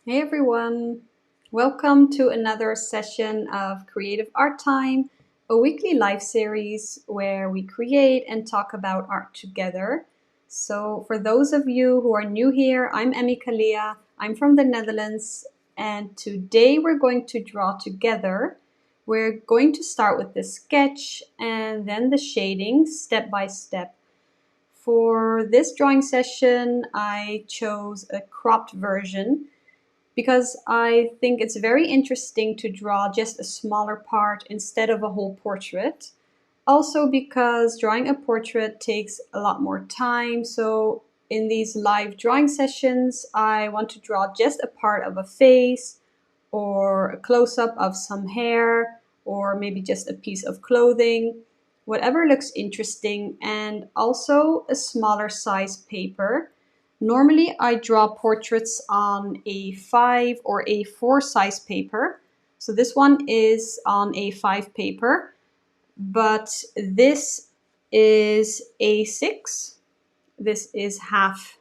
Hey everyone, welcome to another session of Creative Art Time, a weekly live series where we create and talk about art together. So, for those of you who are new here, I'm Emmy Kalia, I'm from the Netherlands, and today we're going to draw together. We're going to start with the sketch and then the shading step by step. For this drawing session, I chose a cropped version because I think it's very interesting to draw just a smaller part instead of a whole portrait. Also because drawing a portrait takes a lot more time, so in these live drawing sessions, I want to draw just a part of a face or a close-up of some hair or maybe just a piece of clothing, whatever looks interesting, and also a smaller size paper. Normally I draw portraits on A5 or A4 size paper. So this one is on A5 paper, but this is A6. This is half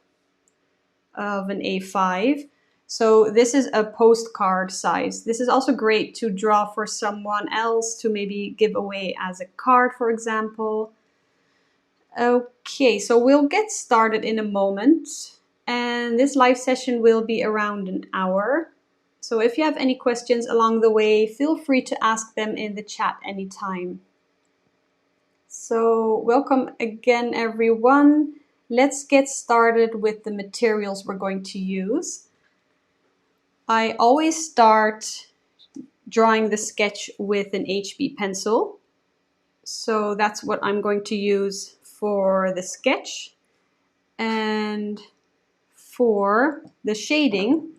of an A5. So this is a postcard size. This is also great to draw for someone else to maybe give away as a card, for example. Okay, so we'll get started in a moment. And this live session will be around an hour. So if you have any questions along the way, feel free to ask them in the chat anytime. So welcome again, everyone. Let's get started with the materials we're going to use. I always start drawing the sketch with an HB pencil. So that's what I'm going to use for the sketch. And for the shading,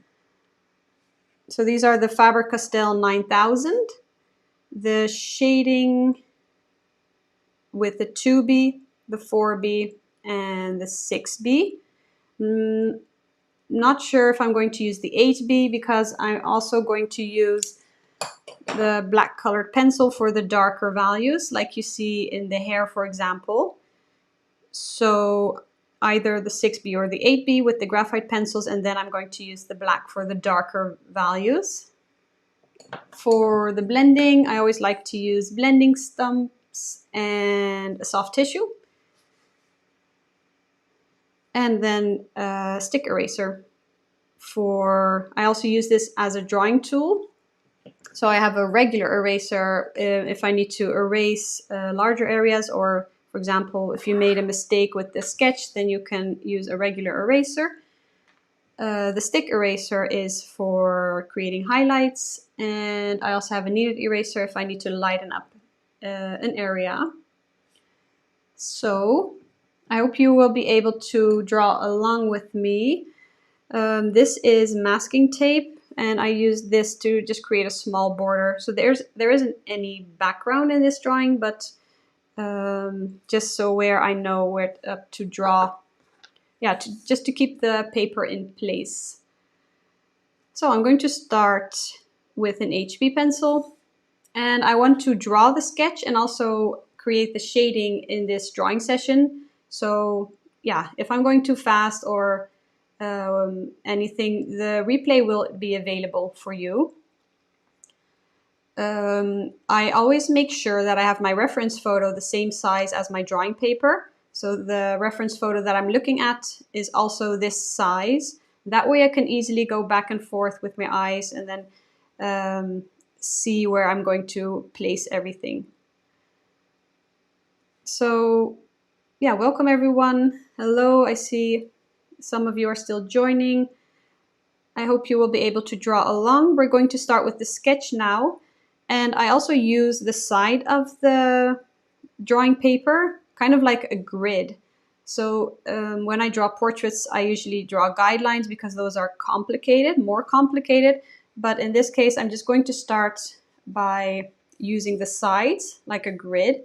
so these are the Faber-Castell 9000. The shading with the 2B, the 4B, and the 6B. Not sure if I'm going to use the 8B because I'm also going to use the black colored pencil for the darker values, like you see in the hair, for example. So either the 6B or the 8B with the graphite pencils, and then I'm going to use the black for the darker values. For the blending, I always like to use blending stumps and a soft tissue. And then a stick eraser. I also use this as a drawing tool. So I have a regular eraser if I need to erase larger areas, or for example, if you made a mistake with the sketch, then you can use a regular eraser. The stick eraser is for creating highlights, and I also have a kneaded eraser if I need to lighten up an area. So I hope you will be able to draw along with me. This is masking tape, and I use this to just create a small border. So there isn't any background in this drawing, but just so where I know where to draw. Yeah, just to keep the paper in place. So I'm going to start with an HB pencil, and I want to draw the sketch and also create the shading in this drawing session. So yeah, if I'm going too fast or anything, the replay will be available for you. I always make sure that I have my reference photo the same size as my drawing paper. So the reference photo that I'm looking at is also this size. That way I can easily go back and forth with my eyes and then see where I'm going to place everything. So yeah, welcome everyone. Hello, I see some of you are still joining. I hope you will be able to draw along. We're going to start with the sketch now. And I also use the side of the drawing paper, kind of like a grid. So when I draw portraits, I usually draw guidelines because those are complicated, more complicated. But in this case, I'm just going to start by using the sides like a grid.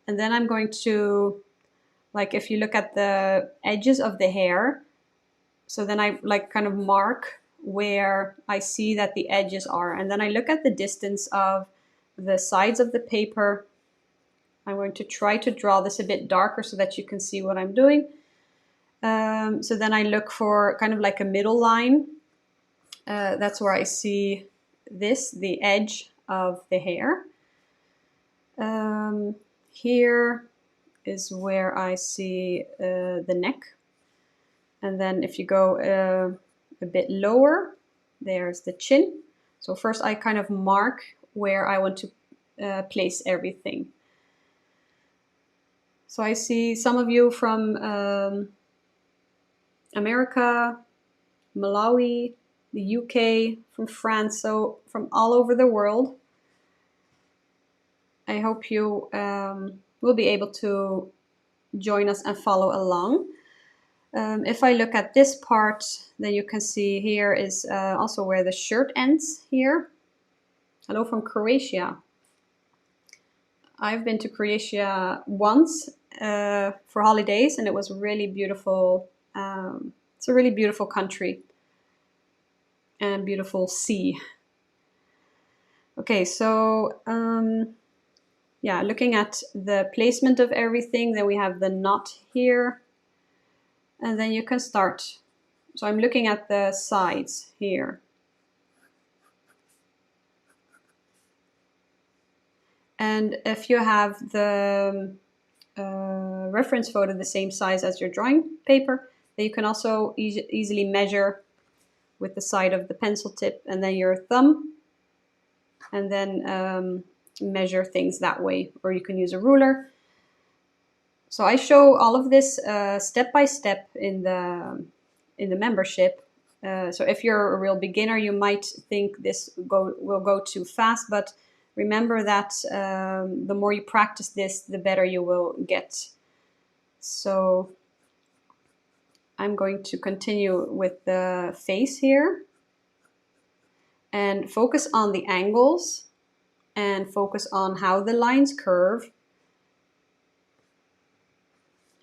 And then I'm going to, like if you look at the edges of the hair, so then I like kind of mark where I see that the edges are. And then I look at the distance of the sides of the paper. I'm going to try to draw this a bit darker so that you can see what I'm doing. So then I look for kind of like a middle line. That's where I see this, the edge of the hair. Here is where I see the neck. And then if you go a bit lower, there's the chin. So first I kind of mark where I want to place everything. So I see some of you from America, Malawi, the UK, from France, so from all over the world. I hope you will be able to join us and follow along. If I look at this part, then you can see here is also where the shirt ends here. Hello from Croatia. I've been to Croatia once for holidays, and it was really beautiful. It's a really beautiful country and beautiful sea. Okay, so yeah, looking at the placement of everything, then we have the knot here, and then you can start. So I'm looking at the sides here. And if you have the reference photo the same size as your drawing paper, then you can also easily measure with the side of the pencil tip and then your thumb, and then measure things that way, or you can use a ruler. So I show all of this step by step in the membership. So if you're a real beginner, you might think this will go too fast, but remember that the more you practice this, the better you will get. So I'm going to continue with the face here and focus on the angles and focus on how the lines curve,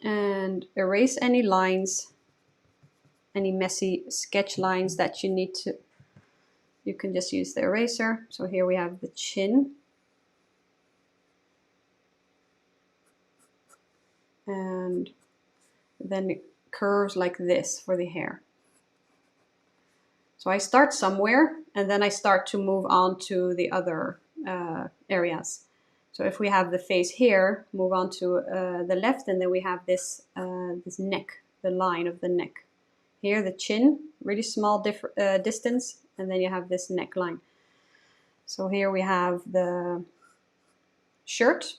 and erase any lines, any messy sketch lines that you need to. You can just use the eraser. So here we have the chin. And then it curves like this for the hair. So I start somewhere and then I start to move on to the other areas. So if we have the face here, move on to the left, and then we have this, this neck, the line of the neck. Here the chin, really small distance, and then you have this neckline. So here we have the shirt.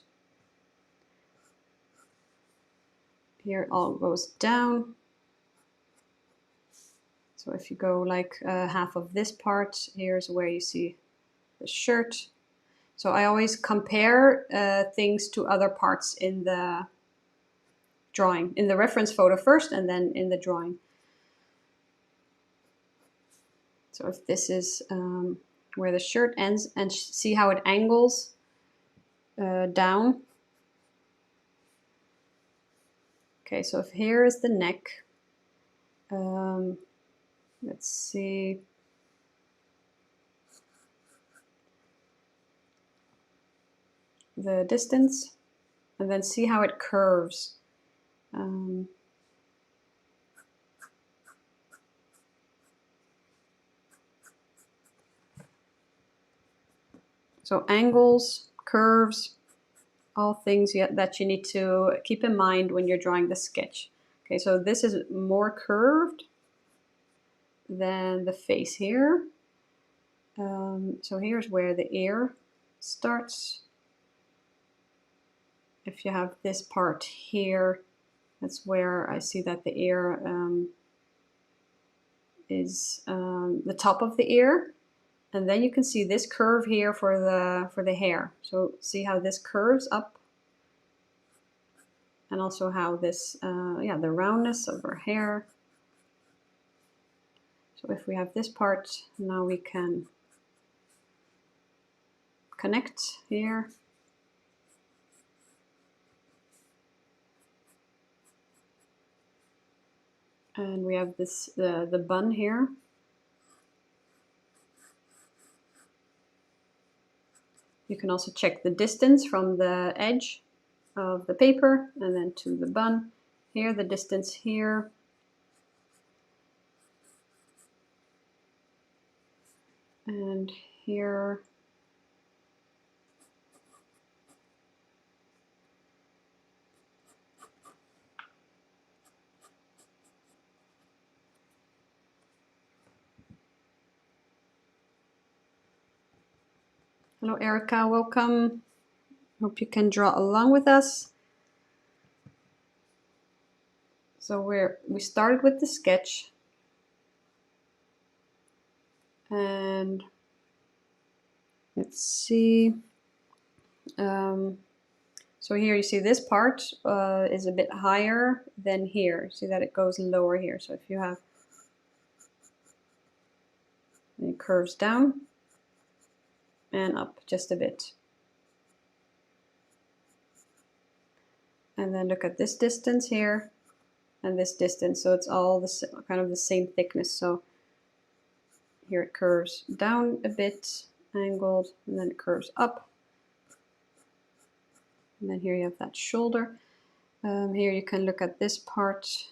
Here it all goes down. So if you go like half of this part, here's where you see the shirt. So I always compare things to other parts in the drawing, in the reference photo first and then in the drawing. So if this is where the shirt ends, and see how it angles down. Okay, so if here is the neck, let's see. The distance, and then see how it curves. So angles, curves, all things that you need to keep in mind when you're drawing the sketch. Okay, so this is more curved than the face here. So here's where the ear starts. If you have this part here, that's where I see that the ear is the top of the ear. And then you can see this curve here for the hair. So see how this curves up, and also how this, yeah, the roundness of her hair. So if we have this part, now we can connect here. And we have this, the bun here. You can also check the distance from the edge of the paper and then to the bun. Here, the distance here. And here, hello Erica, welcome. Hope you can draw along with us. So we started with the sketch, and let's see. So here you see this part is a bit higher than here. See that it goes lower here. So if you have, it curves down and up just a bit. And then look at this distance here and this distance. So it's all the kind of the same thickness. So here it curves down a bit, angled, and then it curves up. And then here you have that shoulder. Here you can look at this part,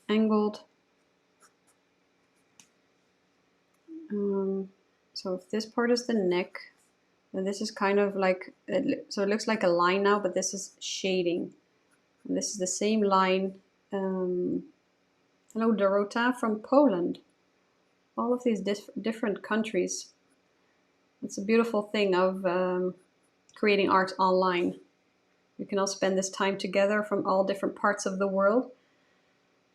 angled. So if this part is the neck, and this is kind of like, so it looks like a line now, but this is shading. And this is the same line. Hello, Dorota from Poland. All of these different countries. It's a beautiful thing of creating art online. You can all spend this time together from all different parts of the world.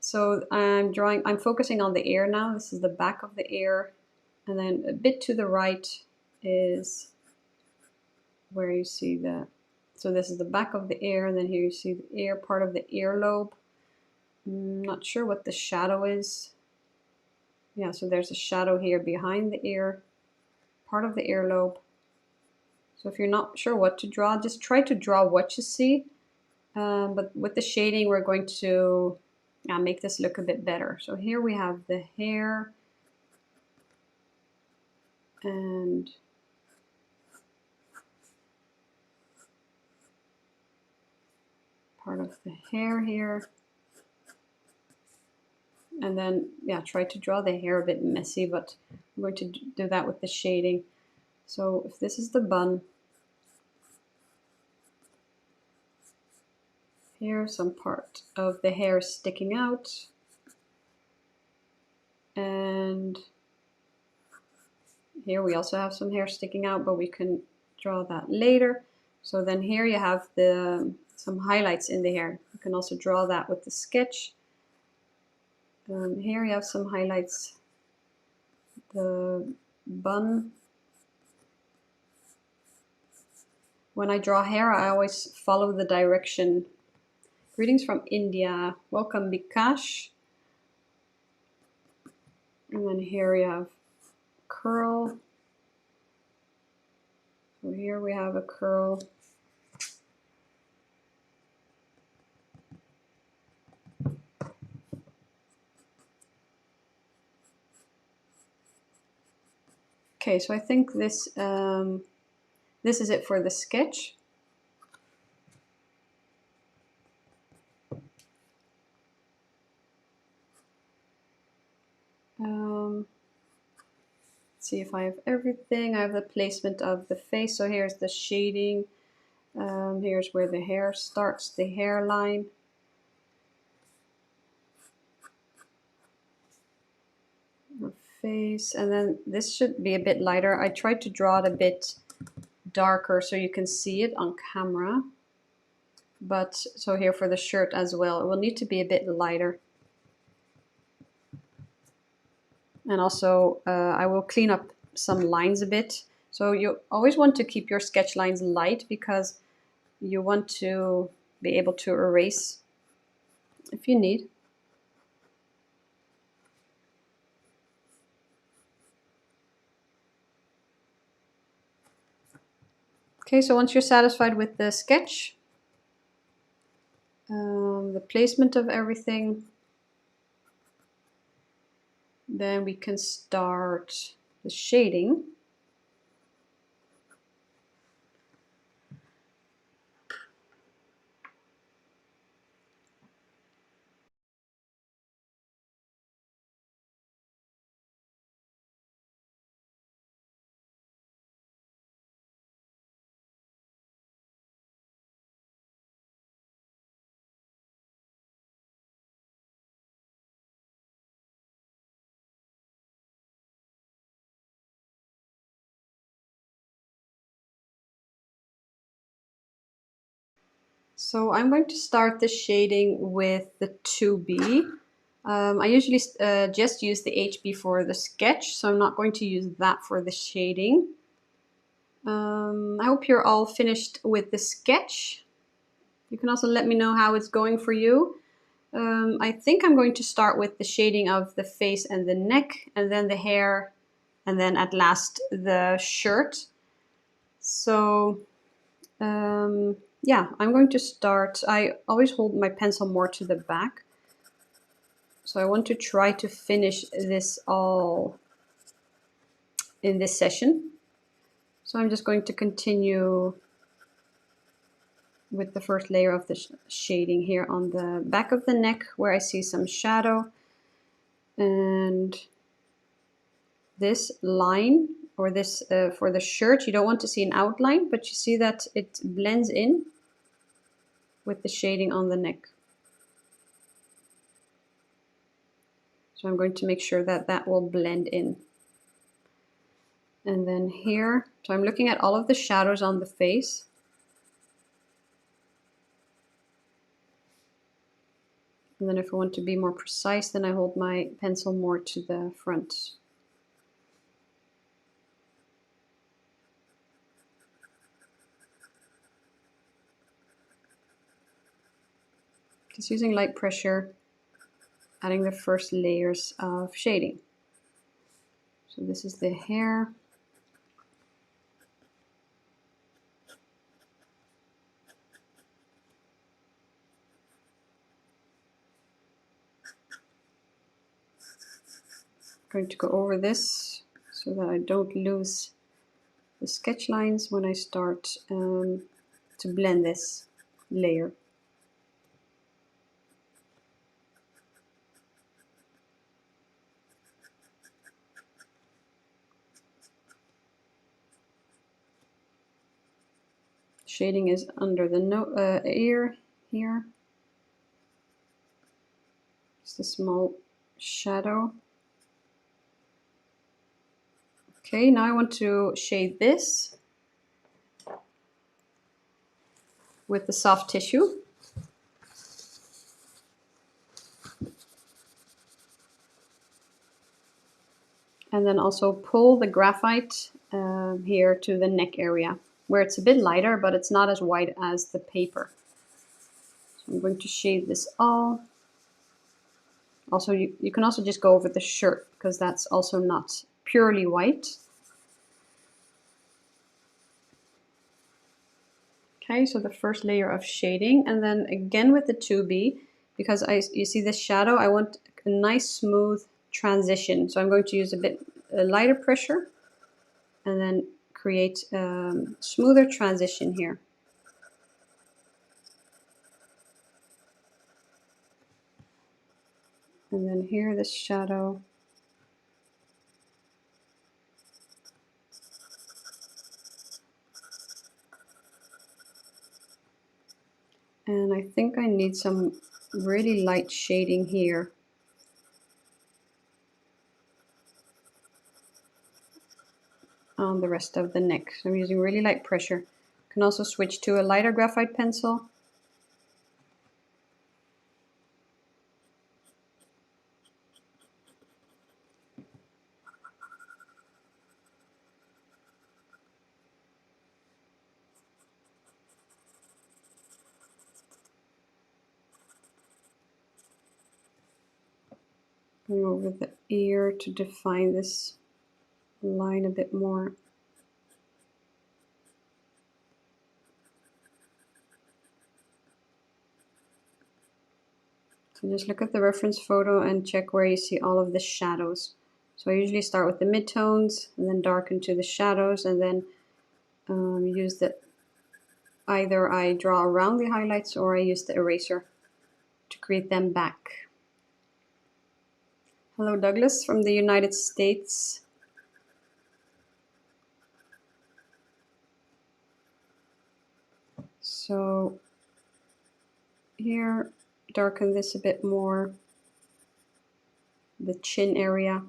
So I'm focusing on the ear now. This is the back of the ear. And then a bit to the right is where you see so this is the back of the ear, and then here you see the ear, part of the earlobe. I'm not sure what the shadow is. Yeah, so there's a shadow here behind the ear, part of the earlobe. So if you're not sure what to draw, just try to draw what you see. But with the shading, we're going to make this look a bit better. So here we have the hair and part of the hair here. And then, yeah, try to draw the hair a bit messy, but I'm going to do that with the shading. So if this is the bun, here some part of the hair sticking out. And here we also have some hair sticking out, but we can draw that later. So then here you have some highlights in the hair. You can also draw that with the sketch. Here you have some highlights. The bun. When I draw hair, I always follow the direction. Greetings from India. Welcome, Bikash. And then here we have curl. So here we have a curl. Okay, so I think this is it for the sketch. Let's see if I have everything. I have the placement of the face. So here's the shading. Here's where the hair starts, the hairline. The face, and then this should be a bit lighter. I tried to draw it a bit darker so you can see it on camera. But so here for the shirt as well, it will need to be a bit lighter. And also I will clean up some lines a bit. So you always want to keep your sketch lines light because you want to be able to erase if you need. Okay, so once you're satisfied with the sketch, the placement of everything, then we can start the shading. So I'm going to start the shading with the 2B. I usually just use the HB for the sketch, so I'm not going to use that for the shading. I hope you're all finished with the sketch. You can also let me know how it's going for you. I think I'm going to start with the shading of the face and the neck, and then the hair, and then at last the shirt. So yeah, I'm going to start. I always hold my pencil more to the back. So I want to try to finish this all in this session. So I'm just going to continue with the first layer of the shading here on the back of the neck where I see some shadow. And this line, or this for the shirt, you don't want to see an outline, but you see that it blends in with the shading on the neck. So I'm going to make sure that that will blend in. And then here, so I'm looking at all of the shadows on the face. And then if I want to be more precise, then I hold my pencil more to the front. Just using light pressure, adding the first layers of shading. So this is the hair. I'm going to go over this so that I don't lose the sketch lines when I start to blend this layer. Shading is under the ear here. Just a small shadow. Okay, now I want to shade this with the soft tissue. And then also pull the graphite here to the neck area, where it's a bit lighter, but it's not as white as the paper. So I'm going to shade this all. Also, you can also just go over the shirt, because that's also not purely white. Okay, so the first layer of shading, and then again with the 2B, because you see this shadow, I want a nice smooth transition. So I'm going to use a bit lighter pressure, and then create smoother transition here. And then here, this shadow. And I think I need some really light shading here. On the rest of the neck. So I'm using really light pressure. You can also switch to a lighter graphite pencil. Going over the ear to define this line a bit more. So just look at the reference photo and check where you see all of the shadows. So I usually start with the midtones and then darken to the shadows, and then use the, either I draw around the highlights or I use the eraser to create them back. Hello Douglas from the United States. So here, darken this a bit more, the chin area.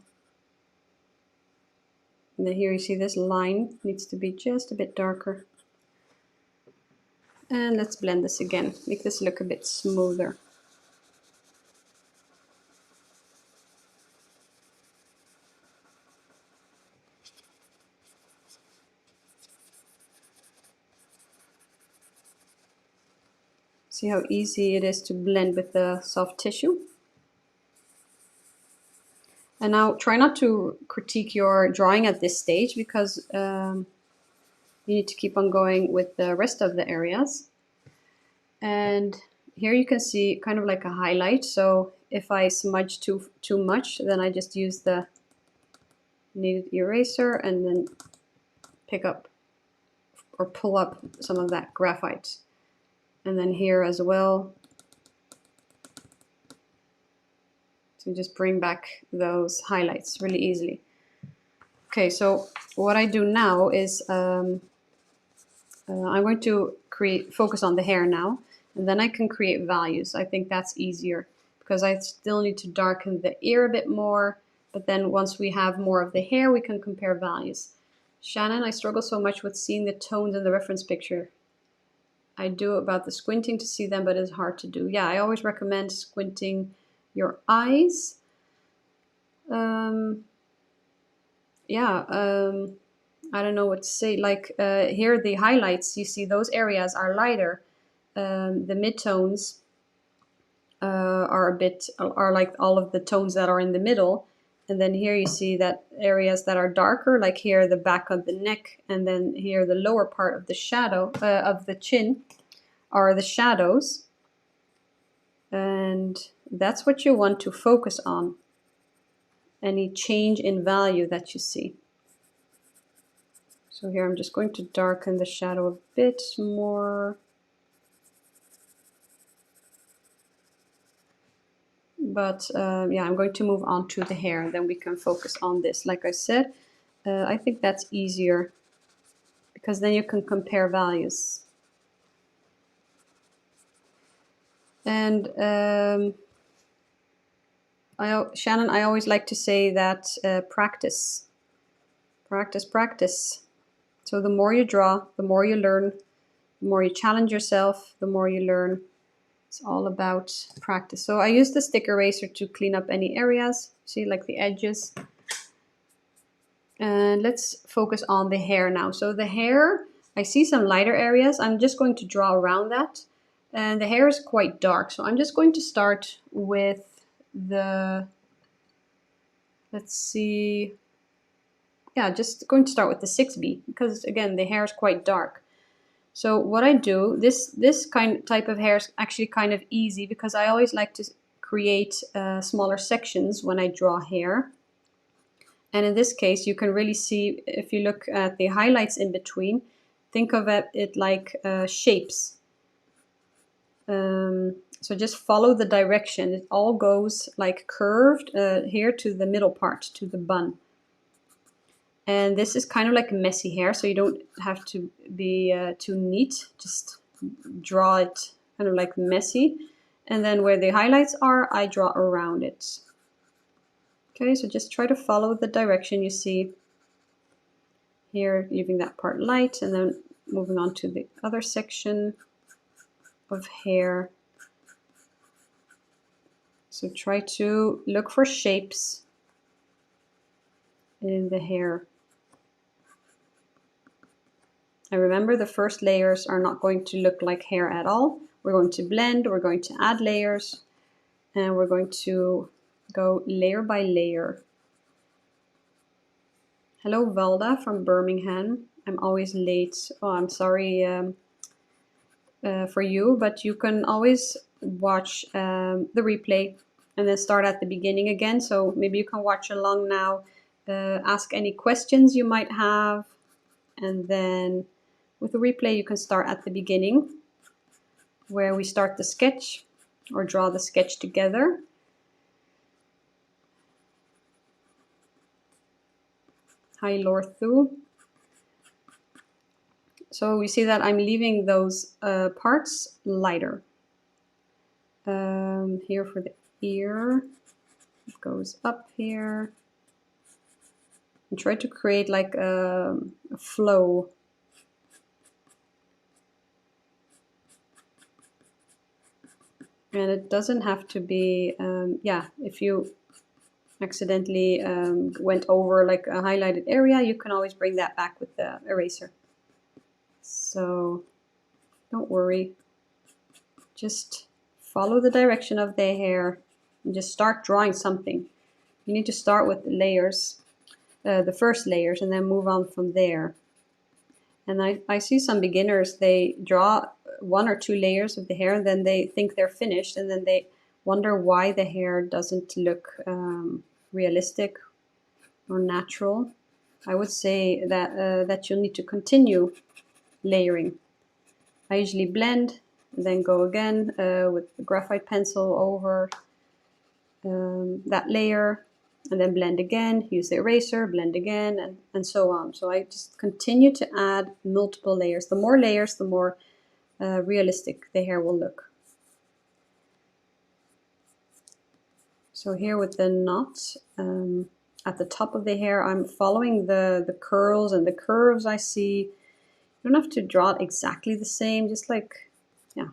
And then here you see this line needs to be just a bit darker. And let's blend this again, make this look a bit smoother. See how easy it is to blend with the soft tissue? And now try not to critique your drawing at this stage, because you need to keep on going with the rest of the areas. And here you can see kind of like a highlight. So if I smudge too much, then I just use the kneaded eraser and then pick up or pull up some of that graphite. And then here as well, to just bring back those highlights really easily. Okay, so what I do now is I'm going to focus on the hair now, and then I can create values. I think that's easier because I still need to darken the ear a bit more, but then once we have more of the hair, we can compare values. Shannon, I struggle so much with seeing the tones in the reference picture. I do about the squinting to see them, but it's hard to do. Yeah, I always recommend squinting your eyes. I don't know what to say. Like here, the highlights, you see those areas are lighter. The midtones are like all of the tones that are in the middle. And then here you see that areas that are darker, like here the back of the neck, and then here the lower part of the shadow of the chin are the shadows. And that's what you want to focus on. Any change in value that you see. So here I'm just going to darken the shadow a bit more. But yeah, I'm going to move on to the hair, and then we can focus on this. Like I said, I think that's easier because then you can compare values. And Shannon, I always like to say that practice. So the more you draw, the more you learn, the more you challenge yourself, the more you learn. It's all about practice. So I use the stick eraser to clean up any areas, see, like the edges. And let's focus on the hair now. So the hair, I see some lighter areas. I'm just going to draw around that. And the hair is quite dark. So I'm just going to start with the, let's see. Yeah, just going to start with the 6B because again, the hair is quite dark. So what I do, this type of hair is actually kind of easy because I always like to create smaller sections when I draw hair. And in this case, you can really see, if you look at the highlights in between, think of it like shapes. So just follow the direction. It all goes like curved here to the middle part, to the bun. And this is kind of like messy hair, so you don't have to be too neat. Just draw it kind of like messy. And then where the highlights are, I draw around it. Okay, so just try to follow the direction you see here, leaving that part light, and then moving on to the other section of hair. So try to look for shapes in the hair. And remember, the first layers are not going to look like hair at all. We're going to blend, we're going to add layers, and we're going to go layer by layer. Hello, Valda from Birmingham. I'm always late. Oh, I'm sorry for you, but you can always watch the replay and then start at the beginning again. So maybe you can watch along now, ask any questions you might have, and then with the replay, you can start at the beginning where we start the sketch or draw the sketch together. Hi, Lorthu. So we see that I'm leaving those parts lighter. Here for the ear, it goes up here. And try to create like a flow. And it doesn't have to be, yeah, if you accidentally went over like a highlighted area, you can always bring that back with the eraser. So don't worry, just follow the direction of the hair and just start drawing something. You need to start with the layers, the first layers, and then move on from there. And I see some beginners, they draw 1 or 2 layers of the hair and then they think they're finished, and then they wonder why the hair doesn't look realistic or natural. I would say that that you'll need to continue layering. I usually blend and then go again with the graphite pencil over that layer, and then blend again, use the eraser, blend again, and so on. So I just continue to add multiple layers. The more layers, the more realistic the hair will look. So here with the knot at the top of the hair, I'm following the curls and the curves I see. You don't have to draw it exactly the same, just like, yeah,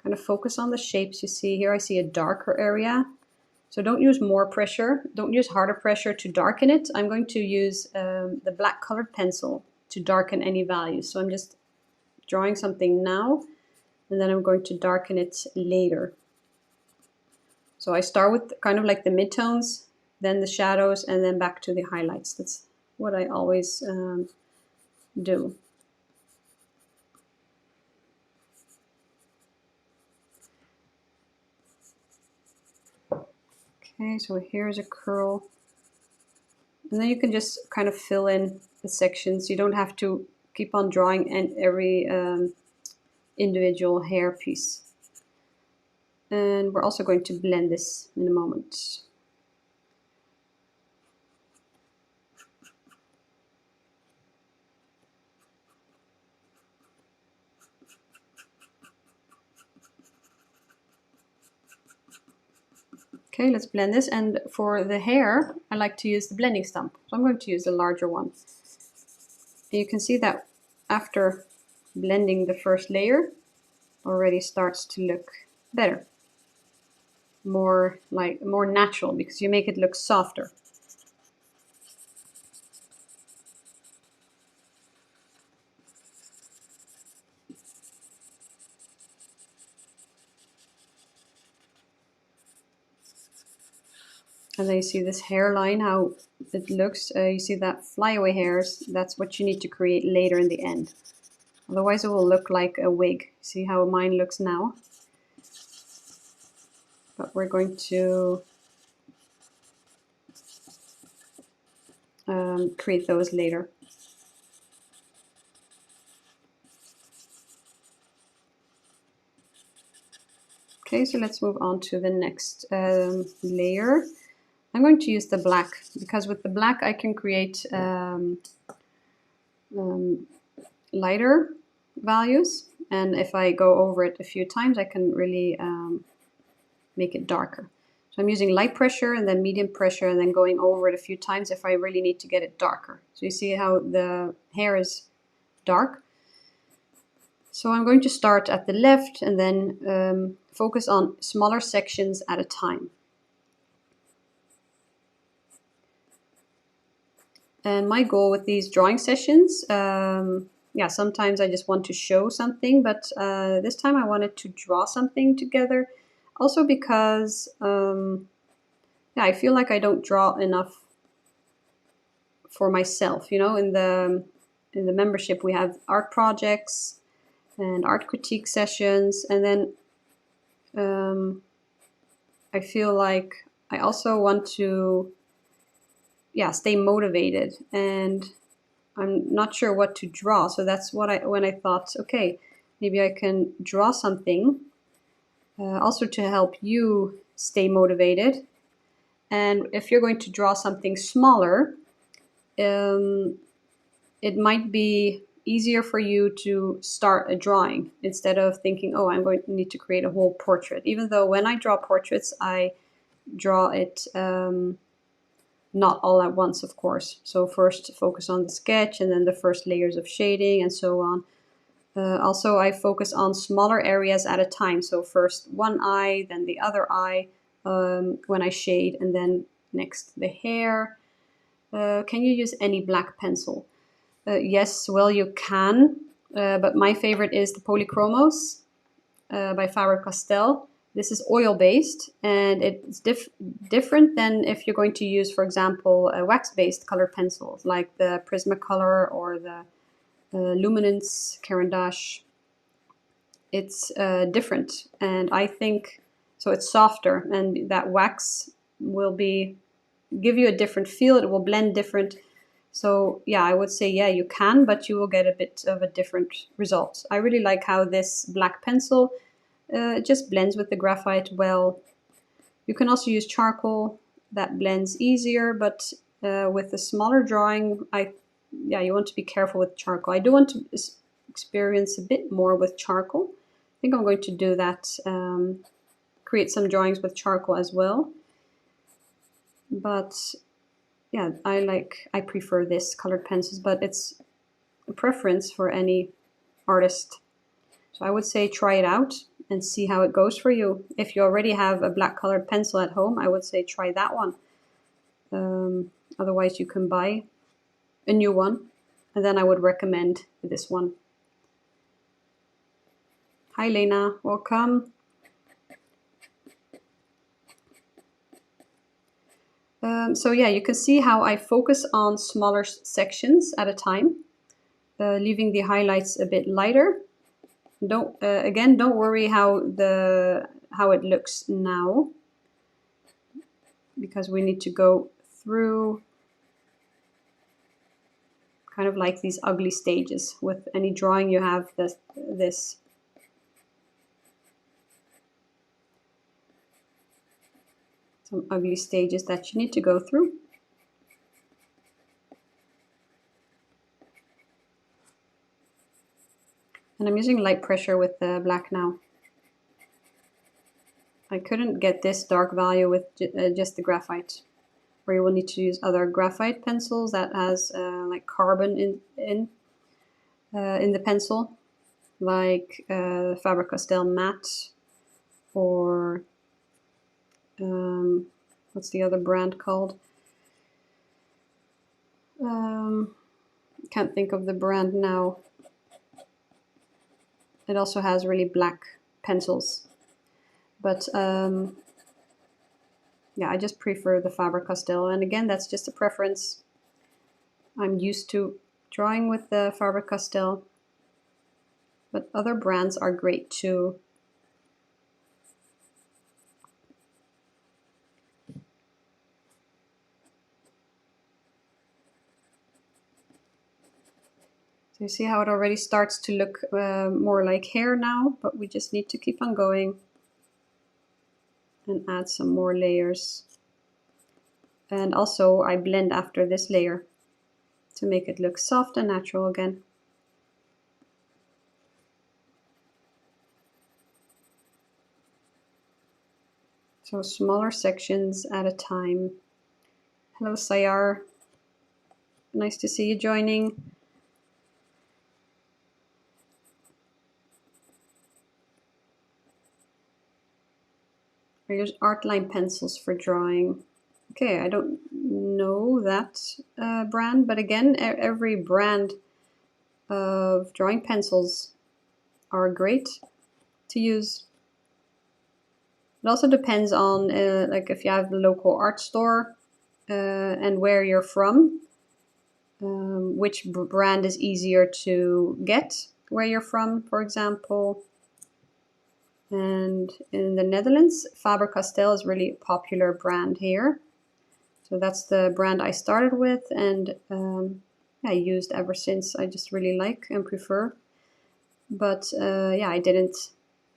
kind of focus on the shapes you see. Here I see a darker area. So don't use more pressure, don't use harder pressure to darken it. I'm going to use the black colored pencil to darken any values. So I'm just drawing something now, and then I'm going to darken it later. So I start with kind of like the midtones, then the shadows, and then back to the highlights. That's what I always do. Okay, so here's a curl. And then you can just kind of fill in the sections. You don't have to keep on drawing every individual hair piece. And we're also going to blend this in a moment. Okay, let's blend this. And for the hair, I like to use the blending stump. So I'm going to use the larger one. And you can see that after blending the first layer, already starts to look better. More natural, because you make it look softer. And then you see this hairline, how it looks. You see that flyaway hairs, that's what you need to create later in the end. Otherwise it will look like a wig. See how mine looks now? But we're going to create those later. Okay, so let's move on to the next layer. I'm going to use the black, because with the black I can create lighter values, and if I go over it a few times I can really make it darker. So I'm using light pressure and then medium pressure and then going over it a few times if I really need to get it darker. So you see how the hair is dark. So I'm going to start at the left and then focus on smaller sections at a time. And my goal with these drawing sessions, yeah, sometimes I just want to show something, but this time I wanted to draw something together. Also because, yeah, I feel like I don't draw enough for myself. You know, in the membership we have art projects and art critique sessions, and then I feel like I also want to, yeah, stay motivated, and I'm not sure what to draw. So that's what when I thought, okay, maybe I can draw something also to help you stay motivated. And if you're going to draw something smaller, it might be easier for you to start a drawing instead of thinking, oh, I'm going to need to create a whole portrait. Even though when I draw portraits, I draw it not all at once, of course. So first focus on the sketch and then the first layers of shading and so on. Also, I focus on smaller areas at a time. So first one eye, then the other eye when I shade, and then next the hair. Can you use any black pencil? Yes, well, you can, but my favorite is the Polychromos by Faber-Castell. This is oil-based, and it's different than if you're going to use, for example, wax-based colored pencils like the Prismacolor or the Luminance Caran d'Ache. It's different, and I think so. It's softer, and that wax will give you a different feel. It will blend different. So yeah, I would say yeah, you can, but you will get a bit of a different result. I really like how this black pencil just blends with the graphite well. You can also use charcoal, that blends easier, but with a smaller drawing, you want to be careful with charcoal. I do want to experience a bit more with charcoal. I think I'm going to do that, create some drawings with charcoal as well. But yeah, I prefer this colored pencils, but it's a preference for any artist. So I would say try it out and see how it goes for you. If you already have a black colored pencil at home, I would say try that one. Otherwise, you can buy a new one, and then I would recommend this one. Hi Lena, welcome. So yeah, you can see how I focus on smaller sections at a time, leaving the highlights a bit lighter. Don't worry how it looks now, because we need to go through kind of like these ugly stages. With any drawing you have this. Some ugly stages that you need to go through. And I'm using light pressure with the black now. I couldn't get this dark value with just the graphite, or you will need to use other graphite pencils that has like carbon in the pencil, like Faber-Castell matte, or what's the other brand called? Can't think of the brand now. It also has really black pencils, but yeah, I just prefer the Faber-Castell, and again, that's just a preference. I'm used to drawing with the Faber-Castell, but other brands are great too. So you see how it already starts to look more like hair now, but we just need to keep on going and add some more layers. And also I blend after this layer to make it look soft and natural again. So smaller sections at a time. Hello Sayar, nice to see you joining. I use Artline pencils for drawing. Okay, I don't know that brand, but again, every brand of drawing pencils are great to use. It also depends on like if you have the local art store and where you're from, which brand is easier to get where you're from, for example. And in the Netherlands, Faber-Castell is really a popular brand here. So that's the brand I started with, and I used ever since. I just really like and prefer. But yeah, I didn't.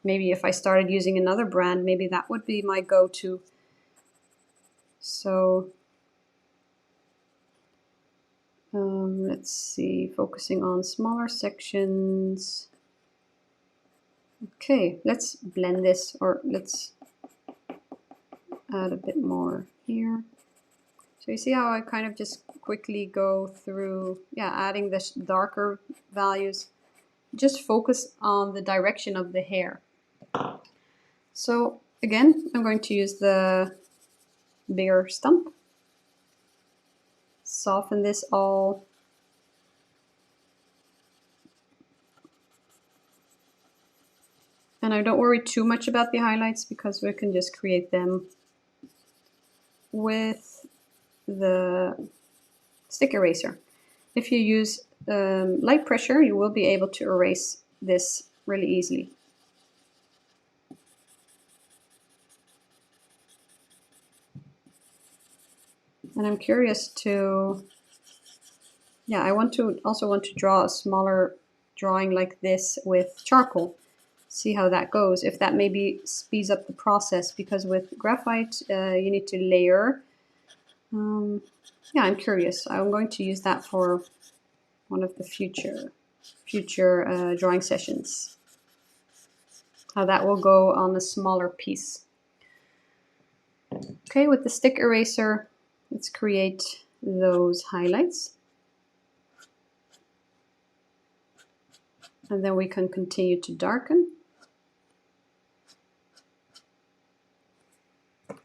Maybe if I started using another brand, maybe that would be my go-to. So let's see, focusing on smaller sections. Okay, let's blend this, or let's add a bit more here. So you see how I kind of just quickly go through, yeah, adding the darker values just focus on the direction of the hair. So again, I'm going to use the bigger stump. Soften this all. And I don't worry too much about the highlights because we can just create them with the stick eraser. If you use light pressure, you will be able to erase this really easily. And I'm curious to, yeah, I also want to draw a smaller drawing like this with charcoal. See how that goes, if that maybe speeds up the process, because with graphite you need to layer. Yeah, I'm curious. I'm going to use that for one of the future drawing sessions. How that will go on a smaller piece. Okay, with the stick eraser, let's create those highlights. And then we can continue to darken.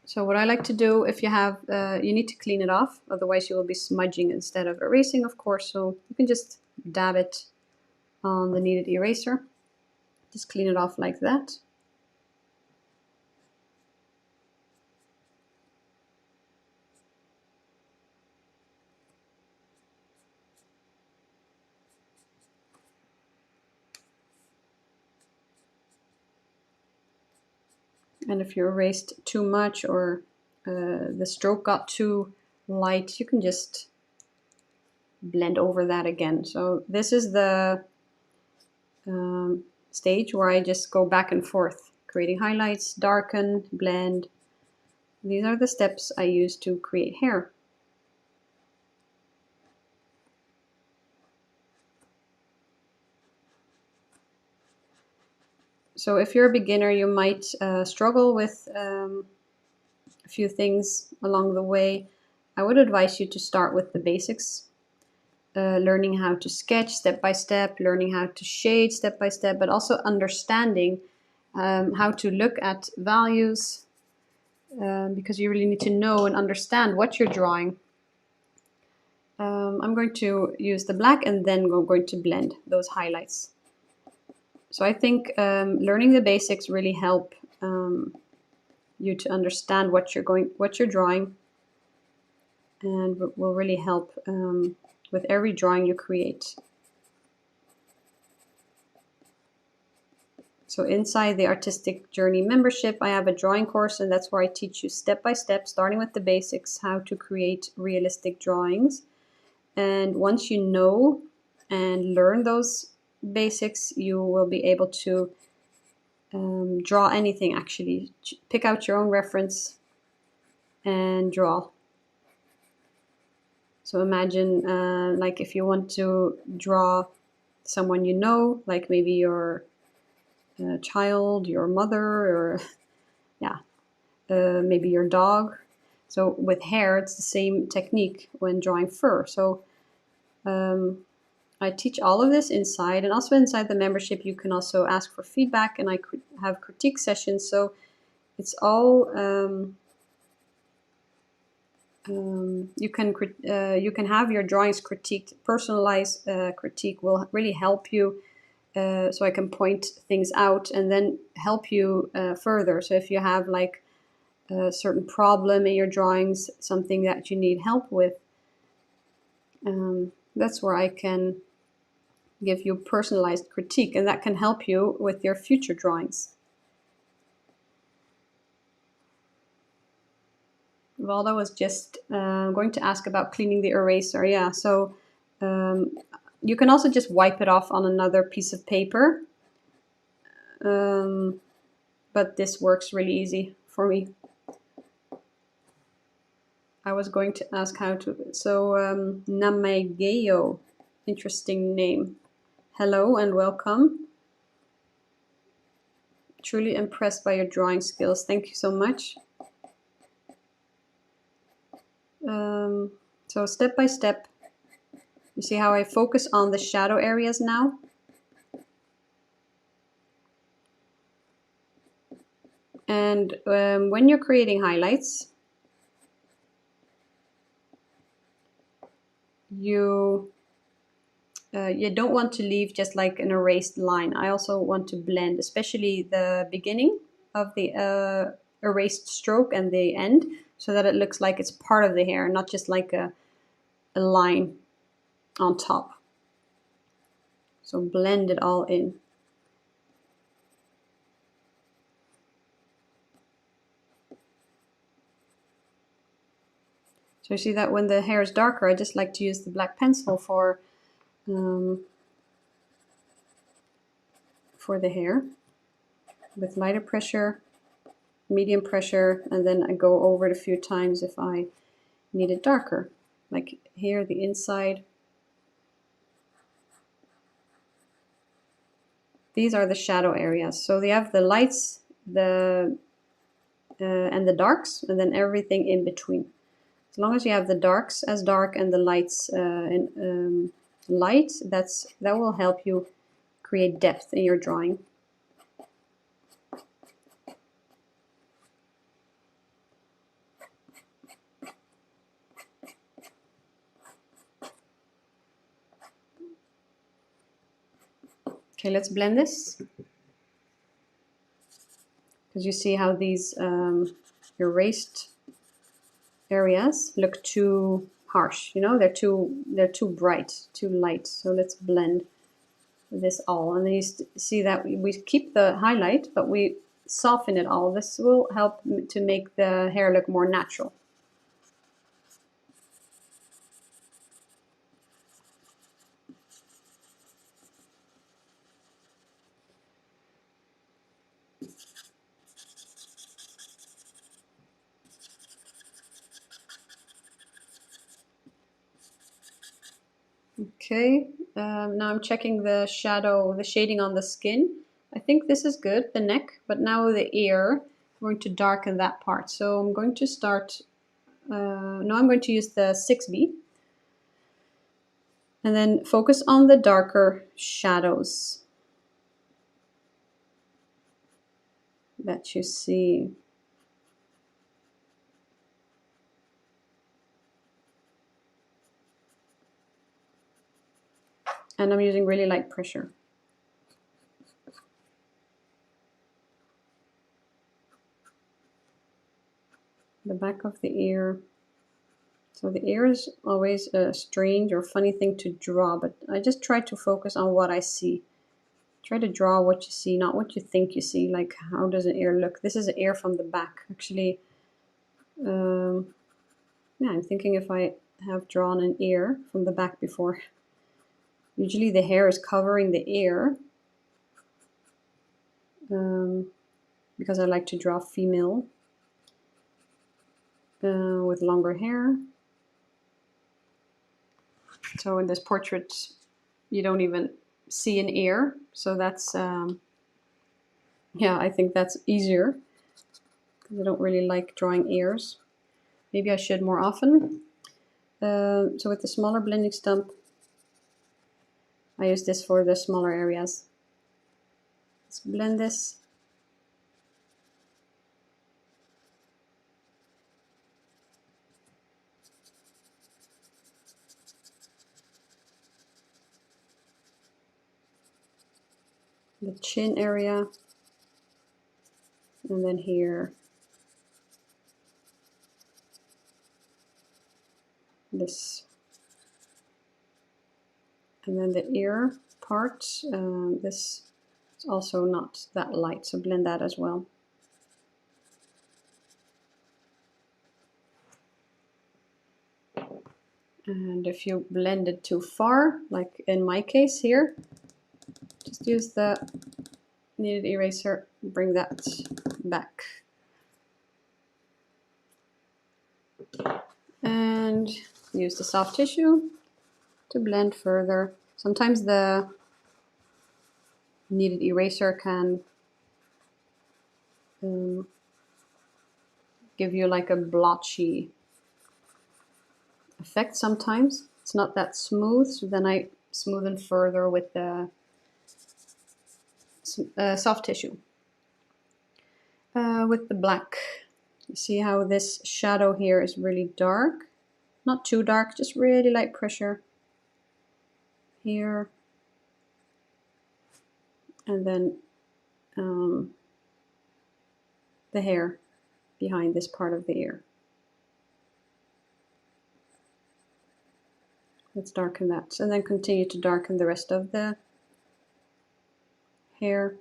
So what I like to do, if you have, you need to clean it off, otherwise you will be smudging instead of erasing, of course. So you can just dab it on the kneaded eraser. Just clean it off like that. And if you erased too much or the stroke got too light, you can just blend over that again. So this is the stage where I just go back and forth, creating highlights, darken, blend. These are the steps I use to create hair. So if you're a beginner, you might struggle with a few things along the way. I would advise you to start with the basics, learning how to sketch step by step, learning how to shade step by step, but also understanding how to look at values, because you really need to know and understand what you're drawing. I'm going to use the black and then we're going to blend those highlights. So I think learning the basics really help you to understand what you're drawing, and will really help with every drawing you create. So inside the Artistic Journey membership, I have a drawing course, and that's where I teach you step by step, starting with the basics, how to create realistic drawings. And once you know and learn those basics, you will be able to draw anything actually. Pick out your own reference and draw. So imagine like if you want to draw someone you know, like maybe your child, your mother, or yeah, maybe your dog. So with hair, it's the same technique when drawing fur. So I teach all of this inside, and also inside the membership you can also ask for feedback, and I have critique sessions. So it's all you can have your drawings critiqued. Personalized critique will really help you, so I can point things out and then help you further. So if you have like a certain problem in your drawings, something that you need help with, that's where I can give you personalized critique, and that can help you with your future drawings. Valda was just going to ask about cleaning the eraser. Yeah, so you can also just wipe it off on another piece of paper, but this works really easy for me. I was going to ask how to, so Namegeo, interesting name. Hello and welcome. Truly impressed by your drawing skills. Thank you so much. So step by step, you see how I focus on the shadow areas now? And when you're creating highlights, you don't want to leave just like an erased line. I also want to blend, especially the beginning of the erased stroke and the end, so that it looks like it's part of the hair, not just like a line on top. So blend it all in. So you see that when the hair is darker, I just like to use the black pencil for the hair with lighter pressure, medium pressure, and then I go over it a few times if I need it darker. Like here, the inside. These are the shadow areas. So they have the lights, and the darks, and then everything in between. As long as you have the darks as dark and the lights light, that will help you create depth in your drawing. Okay, let's blend this. Because you see how these erased areas look too harsh. You know, they're too bright, too light. So let's blend this all, and then you see that we keep the highlight, but we soften it all. This will help to make the hair look more natural. Okay, now I'm checking the shading on the skin. I think this is good, the neck, but now the ear, I'm going to darken that part. So I'm going to start, now I'm going to use the 6B. And then focus on the darker shadows that you see. And I'm using really light pressure. The back of the ear. So the ear is always a strange or funny thing to draw, but I just try to focus on what I see. Try to draw what you see, not what you think you see. Like, how does an ear look? This is an ear from the back. Actually, yeah, I'm thinking if I have drawn an ear from the back before. Usually the hair is covering the ear, because I like to draw female with longer hair. So in this portrait, you don't even see an ear. So that's, yeah, I think that's easier, because I don't really like drawing ears. Maybe I should more often. So with the smaller blending stump, I use this for the smaller areas. Let's blend this. The chin area, and then here, this, and then the ear part. This is also not that light, so blend that as well. And if you blend it too far, like in my case here, just use the kneaded eraser, bring that back. And use the soft tissue to blend further. Sometimes the kneaded eraser can give you like a blotchy effect sometimes. It's not that smooth, so then I smoothen further with the soft tissue. with the black. You see how this shadow here is really dark? Not too dark, just really light pressure here. And then the hair behind this part of the ear. Let's darken that. And then continue to darken the rest of the hair.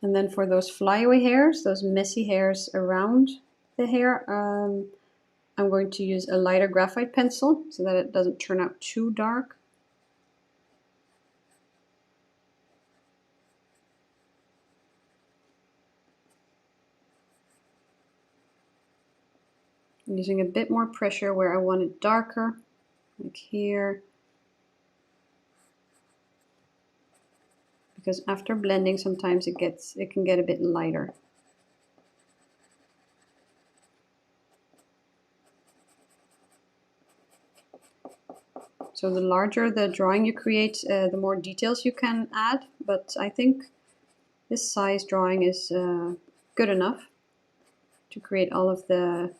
And then for those flyaway hairs, those messy hairs around the hair, I'm going to use a lighter graphite pencil so that it doesn't turn out too dark. I'm using a bit more pressure where I want it darker, like here. Because after blending, sometimes it can get a bit lighter. So the larger the drawing you create, the more details you can add. But I think this size drawing is good enough to create all of the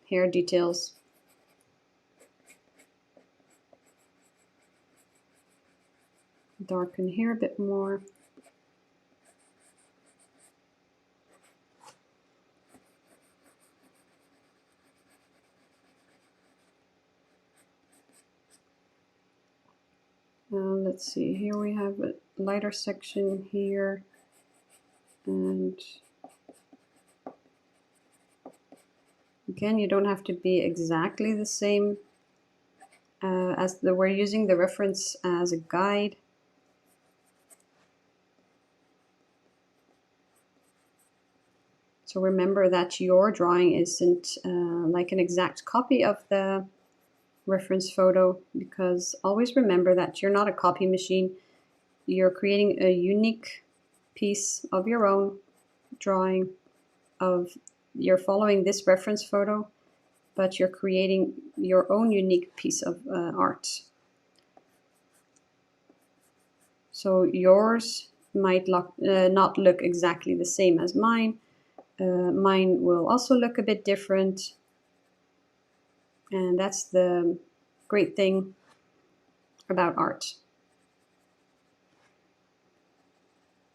hair details. Darken here a bit more. Let's see, here we have a lighter section here, and again, you don't have to be exactly the same as we're using the reference as a guide. So remember that your drawing isn't like an exact copy of the reference photo, because always remember that you're not a copy machine. You're creating a unique piece of your own drawing you're following this reference photo, but you're creating your own unique piece of art. So yours might not look exactly the same as mine. Mine will also look a bit different. And that's the great thing about art.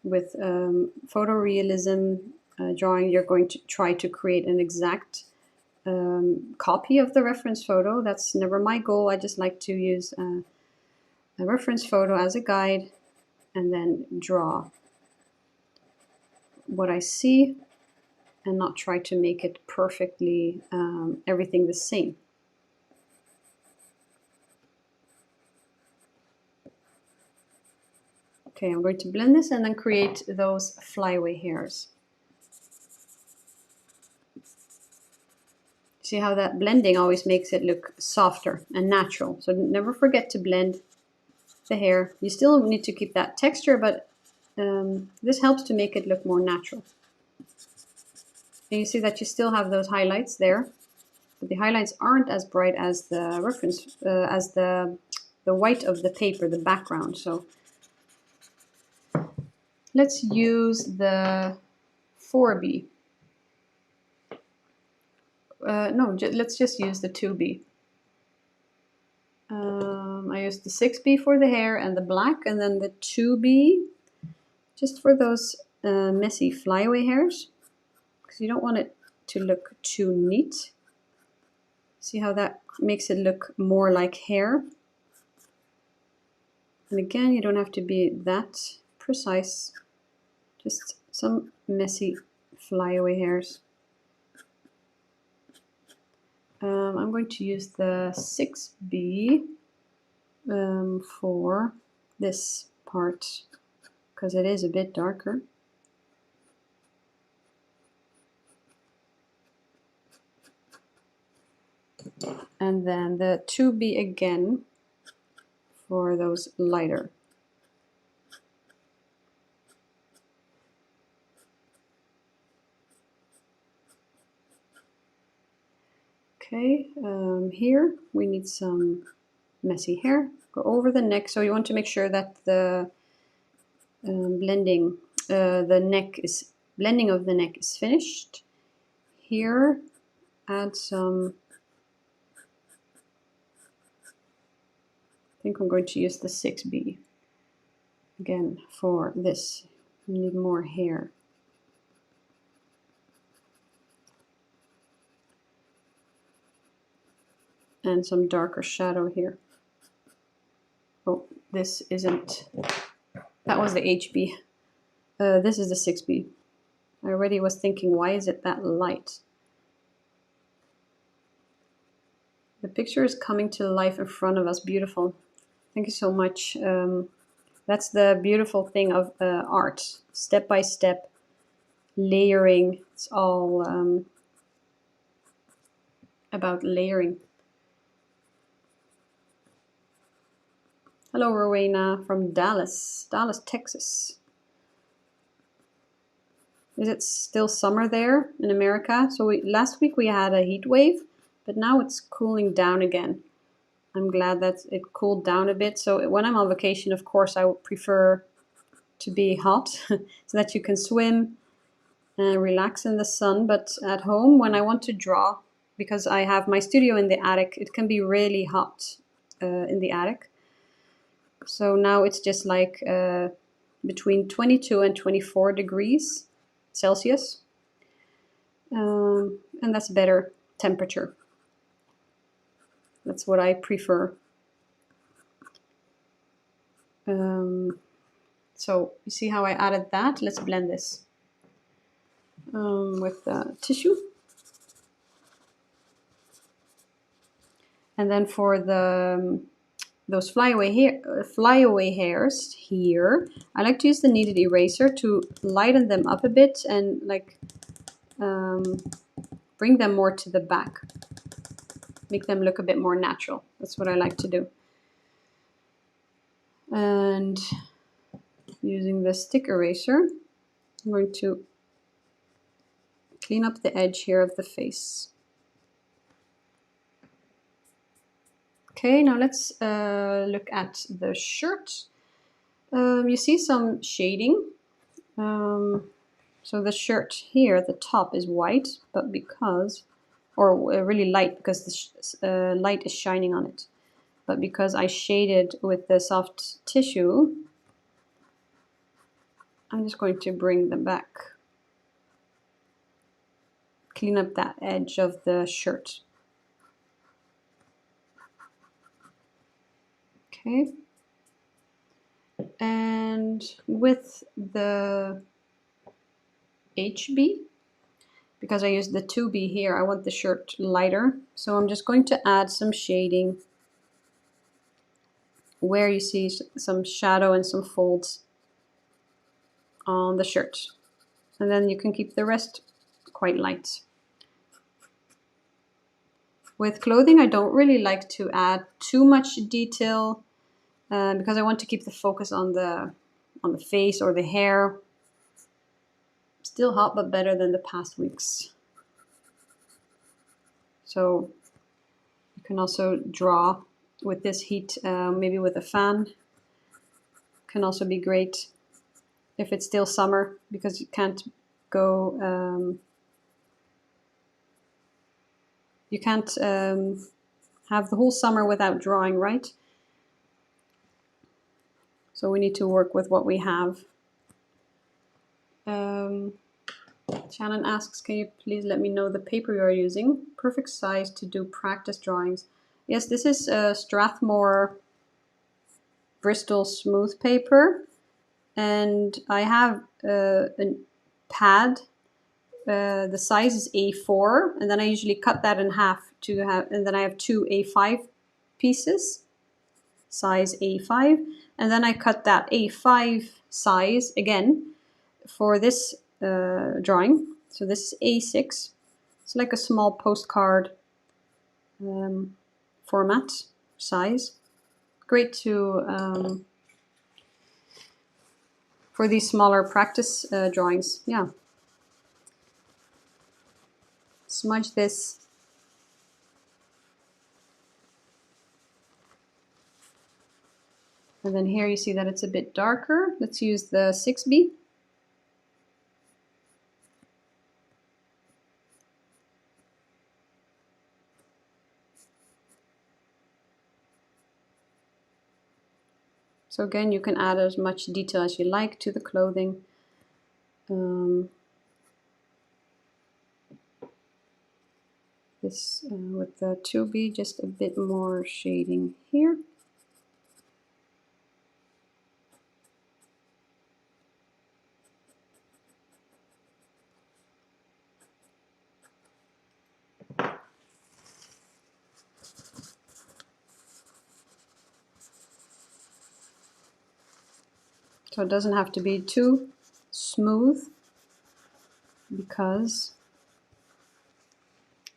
With photorealism drawing, you're going to try to create an exact copy of the reference photo. That's never my goal. I just like to use a reference photo as a guide and then draw what I see and not try to make it perfectly everything the same. Okay, I'm going to blend this and then create those flyaway hairs. See how that blending always makes it look softer and natural. So never forget to blend the hair. You still need to keep that texture, but this helps to make it look more natural. And you see that you still have those highlights there, but the highlights aren't as bright as the reference, as the white of the paper, the background. So let's use the 4B. No, let's just use the 2B. I used the 6B for the hair and the black, and then the 2B just for those messy flyaway hairs, because you don't want it to look too neat. See how that makes it look more like hair? And again, you don't have to be that precise, just some messy flyaway hairs. I'm going to use the 6B for this part, because it is a bit darker. And then the 2B again for those lighter. Okay, here we need some messy hair. go over the neck. So you want to make sure that the blending of the neck is finished. Here, add some. I think I'm going to use the 6B again for this. You need more hair. And some darker shadow here. Oh, this isn't, that was the HB. This is the 6B. I already was thinking, why is it that light? The picture is coming to life in front of us. Beautiful. Thank you so much. That's the beautiful thing of art. Step by step, layering. It's all about layering. Hello, Rowena from Dallas, Texas. Is it still summer there in America? So last week we had a heat wave, but now it's cooling down again. I'm glad that it cooled down a bit. So when I'm on vacation, of course, I would prefer to be hot so that you can swim and relax in the sun. But at home, when I want to draw, because I have my studio in the attic, it can be really hot in the attic. So now it's just like between 22 and 24 degrees Celsius. And that's better temperature. That's what I prefer. So you see how I added that? Let's blend this with the tissue. And then for the those flyaway hairs here, I like to use the kneaded eraser to lighten them up a bit and like bring them more to the back. Make them look a bit more natural. That's what I like to do. And using the stick eraser, I'm going to clean up the edge here of the face. Okay, now let's look at the shirt. You see some shading. So the shirt here at the top is white, but because, or really light because the light is shining on it. But because I shaded with the soft tissue, I'm just going to bring them back. Clean up that edge of the shirt. Okay. And with the HB, because I used the 2B here, I want the shirt lighter. So I'm just going to add some shading where you see some shadow and some folds on the shirt. And then you can keep the rest quite light. With clothing, I don't really like to add too much detail because I want to keep the focus on the face or the hair. Still hot, but better than the past weeks. So you can also draw with this heat, maybe with a fan. Can also be great if it's still summer, because you can't go, you can't have the whole summer without drawing, right? So we need to work with what we have. Shannon asks, can you please let me know the paper you are using? Perfect size to do practice drawings. Yes, this is Strathmore Bristol smooth paper. And I have a pad. The size is A4. And then I usually cut that in half to have, and then I have two A5 pieces, size A5. And then I cut that A5 size again for this drawing. So this is A6. It's like a small postcard format size. Great to for these smaller practice drawings. Yeah. Smudge this. And then here you see that it's a bit darker. Let's use the 6B. So again, you can add as much detail as you like to the clothing. This with the 2B, just a bit more shading here. So it doesn't have to be too smooth, because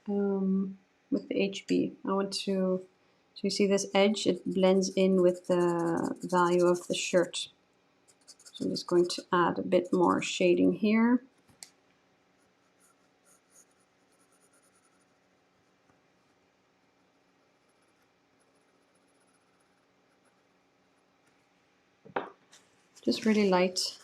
with the HB, I want to, so you see this edge, it blends in with the value of the shirt. So I'm just going to add a bit more shading here. Just really light.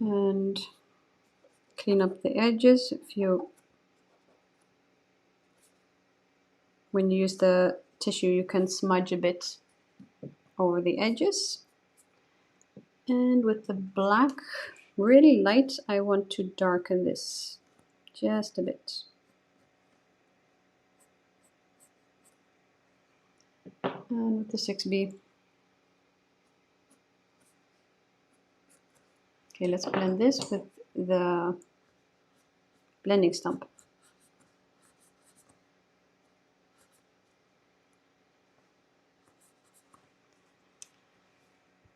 And clean up the edges. When you use the tissue, you can smudge a bit over the edges. And with the black, really light, I want to darken this just a bit. And with the 6B. Okay, let's blend this with the blending stump.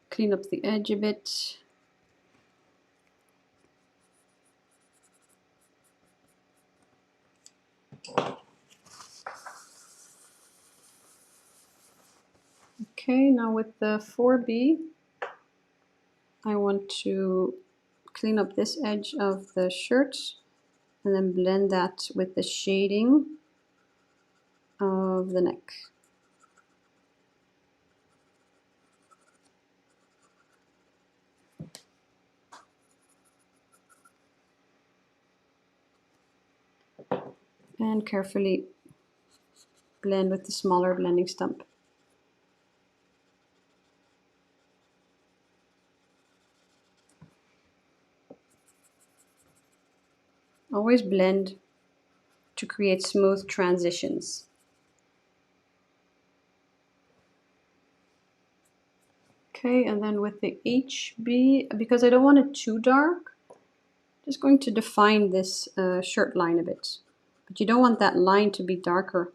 Clean up the edge a bit. Okay, now with the 4B, I want to clean up this edge of the shirt and then blend that with the shading of the neck. And carefully blend with the smaller blending stump. Always blend to create smooth transitions. Okay, and then with the HB, because I don't want it too dark, just going to define this shirt line a bit. But you don't want that line to be darker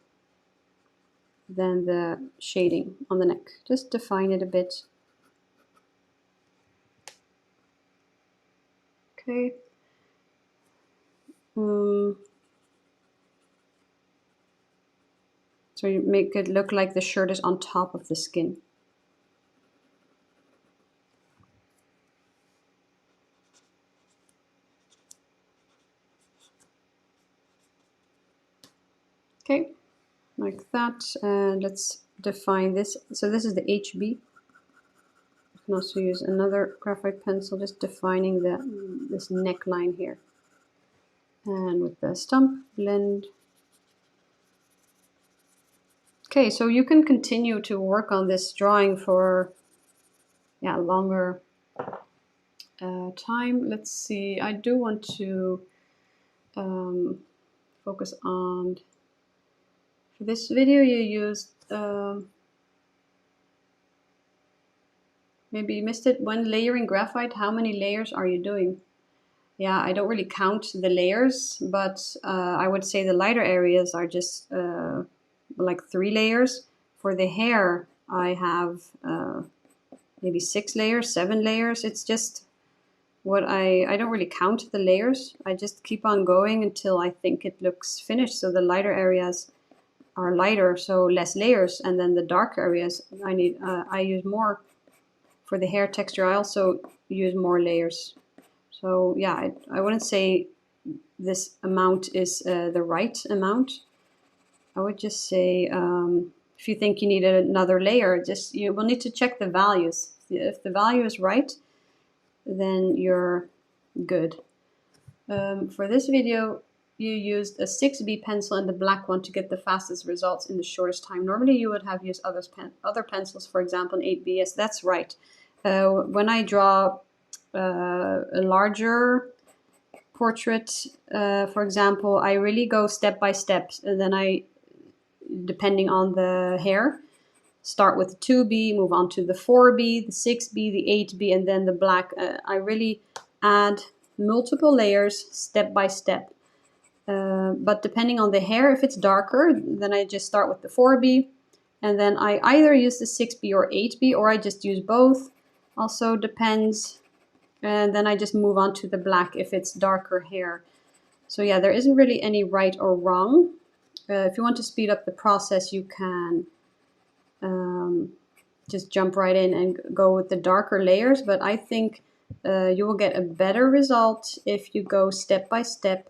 than the shading on the neck. Just define it a bit. Okay. So you make it look like the shirt is on top of the skin. Okay, like that. And let's define this. So this is the HB. You can also use another graphite pencil, just defining this neckline here. And with the stump, blend. Okay, so you can continue to work on this drawing for longer time. Let's see, I do want to focus on, for this video you used, maybe you missed it, when layering graphite, how many layers are you doing? Yeah, I don't really count the layers, but I would say the lighter areas are just like 3 layers. For the hair, I have maybe 6 layers, 7 layers. It's just what I don't really count the layers. I just keep on going until I think it looks finished. So the lighter areas are lighter, so less layers, and then the dark areas I use more For the hair texture, I also use more layers. So yeah, I wouldn't say this amount is the right amount. I would just say if you think you need another layer, you will need to check the values. If the value is right, then you're good. For this video, you used a 6B pencil and the black one to get the fastest results in the shortest time. Normally you would have used other pencils, for example, an 8B. Yes, that's right. When I draw a larger portrait, for example, I really go step by step, and then depending on the hair, start with the 2B, move on to the 4B, the 6B, the 8B, and then the black. I really add multiple layers step by step. But depending on the hair, if it's darker, then I just start with the 4B, and then I either use the 6B or 8B, or I just use both. Also depends. And then I just move on to the black if it's darker hair. So yeah, there isn't really any right or wrong. If you want to speed up the process, you can just jump right in and go with the darker layers. But I think you will get a better result if you go step by step,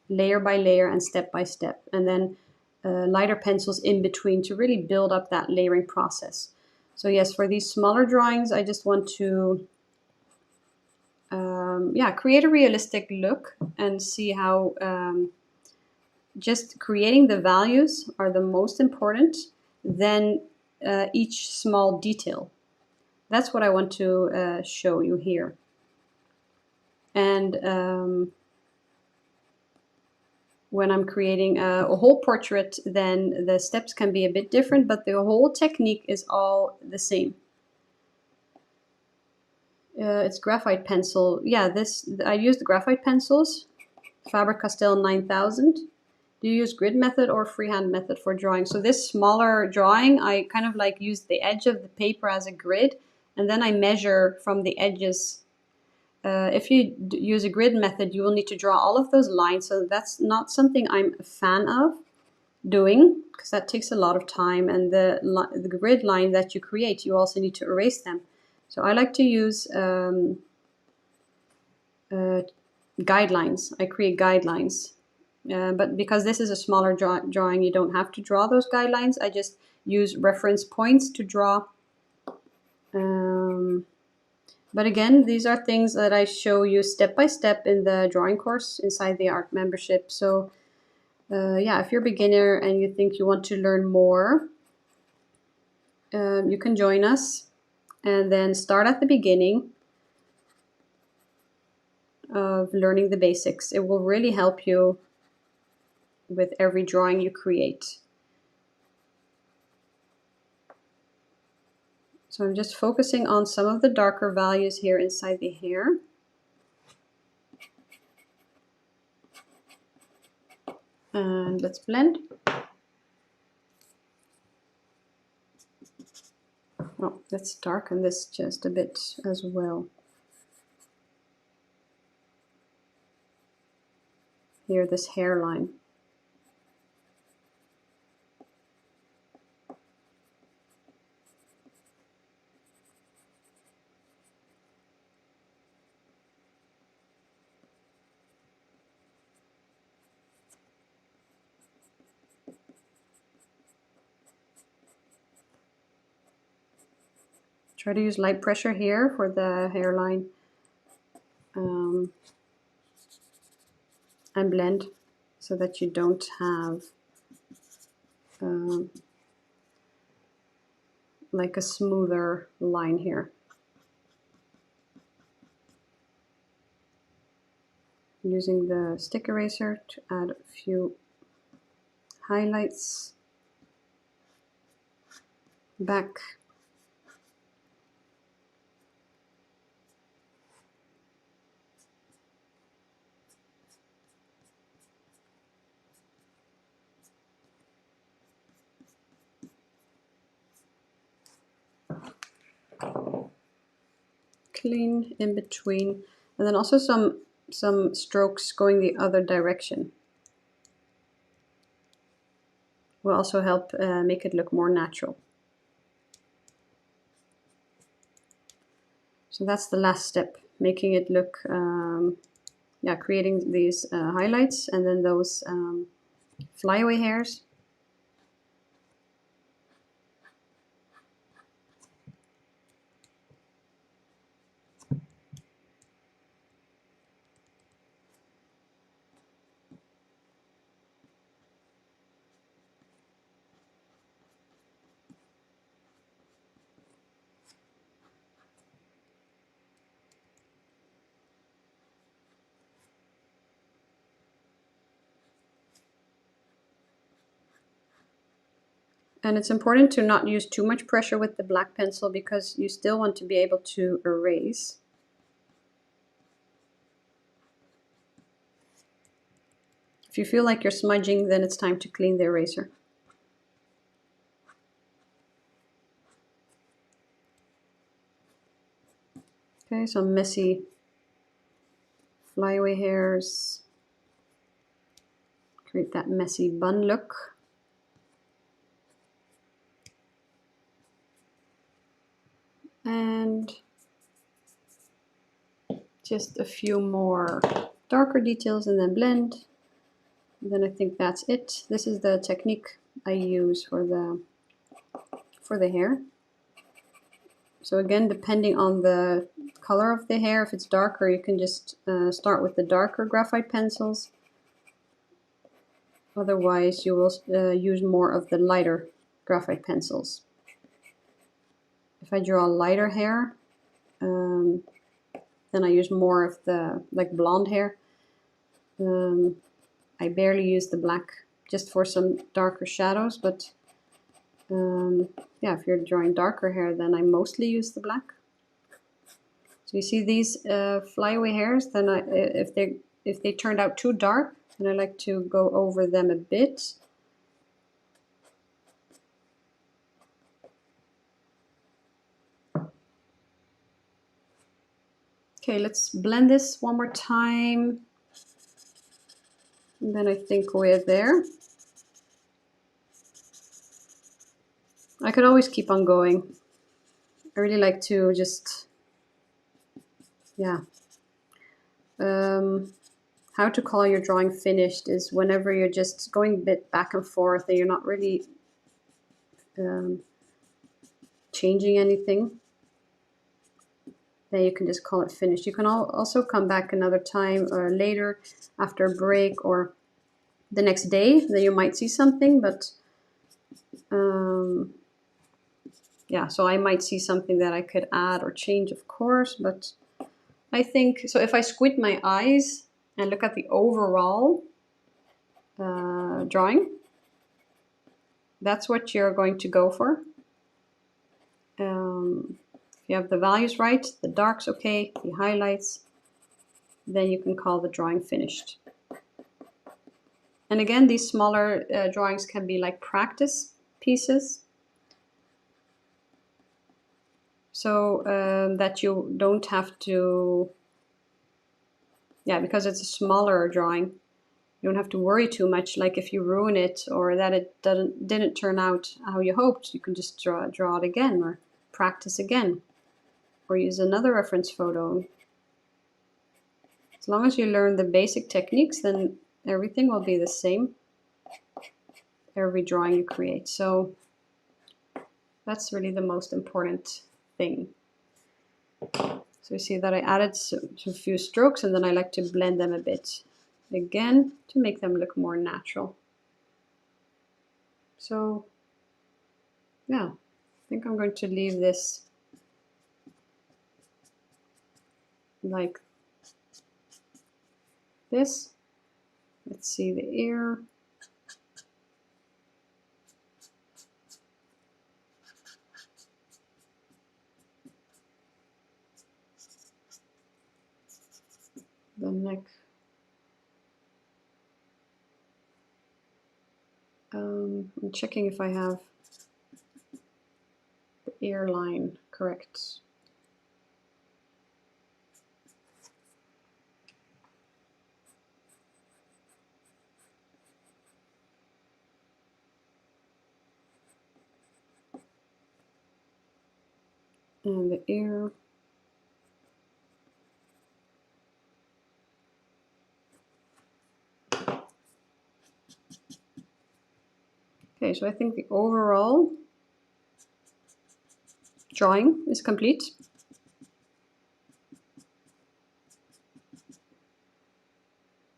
layer by layer and step by step, and then lighter pencils in between to really build up that layering process. So yes, for these smaller drawings, I just want to create a realistic look and see how just creating the values are the most important, then each small detail. That's what I want to show you here. And when I'm creating a whole portrait, then the steps can be a bit different, but the whole technique is all the same. It's graphite pencil. Yeah, I use the graphite pencils, Faber-Castell 9000. Do you use grid method or freehand method for drawing? So this smaller drawing, I kind of like use the edge of the paper as a grid, and then I measure from the edges. If you use a grid method, you will need to draw all of those lines. So that's not something I'm a fan of doing, because that takes a lot of time. And the grid line that you create, you also need to erase them. So I like to use guidelines. I create guidelines. But because this is a smaller drawing, you don't have to draw those guidelines. I just use reference points to draw. But again, these are things that I show you step by step in the drawing course inside the art membership. So yeah, if you're a beginner and you think you want to learn more, you can join us and then start at the beginning of learning the basics. It will really help you with every drawing you create. So I'm just focusing on some of the darker values here inside the hair. And let's blend. Oh, let's darken this just a bit as well. Here, this hairline. Try to use light pressure here for the hairline, and blend so that you don't have like a smoother line here. Using the stick eraser to add a few highlights back. Clean in between, and then also some strokes going the other direction will also help make it look more natural. So that's the last step, making it look, yeah, creating these highlights and then those flyaway hairs. And it's important to not use too much pressure with the black pencil because you still want to be able to erase. If you feel like you're smudging, then it's time to clean the eraser. Okay, some messy flyaway hairs. Create that messy bun look. And just a few more darker details and then blend. And then I think that's it. This is the technique I use for the hair. So again, depending on the color of the hair, if it's darker, you can just start with the darker graphite pencils. Otherwise, you will use more of the lighter graphite pencils. If I draw lighter hair, then I use more of the blonde hair. I barely use the black, just for some darker shadows, but yeah, if you're drawing darker hair, then I mostly use the black. So you see these flyaway hairs, then if they turned out too dark, then I like to go over them a bit. Okay, let's blend this one more time. And then I think we're there. I could always keep on going. I really like to just, yeah. How to call your drawing finished is whenever you're just going a bit back and forth and you're not really changing anything. Then you can just call it finished. You can also come back another time or later after a break or the next day. Then you might see something, but yeah, so I might see something that I could add or change, of course, but I think, so if I squint my eyes and look at the overall drawing, that's what you're going to go for. If you have the values right, the darks okay, the highlights, then you can call the drawing finished. And again, these smaller drawings can be like practice pieces. So that you don't have to, yeah, because it's a smaller drawing, you don't have to worry too much, like if you ruin it or that it didn't turn out how you hoped, you can just draw it again or practice again or use another reference photo. As long as you learn the basic techniques, then everything will be the same, every drawing you create. So that's really the most important thing. So you see that I added a few strokes and then I like to blend them a bit again to make them look more natural. So yeah, I think I'm going to leave this like this. Let's see the ear. The neck. I'm checking if I have the ear line correct. And the ear. Okay, so I think the overall drawing is complete.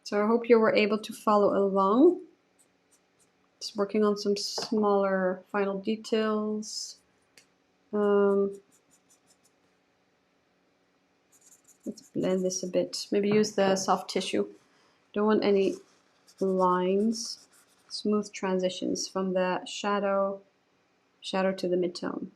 So I hope you were able to follow along. Just working on some smaller final details. Let's blend this a bit. Maybe use the soft tissue. Don't want any lines. Smooth transitions from the shadow to the midtone.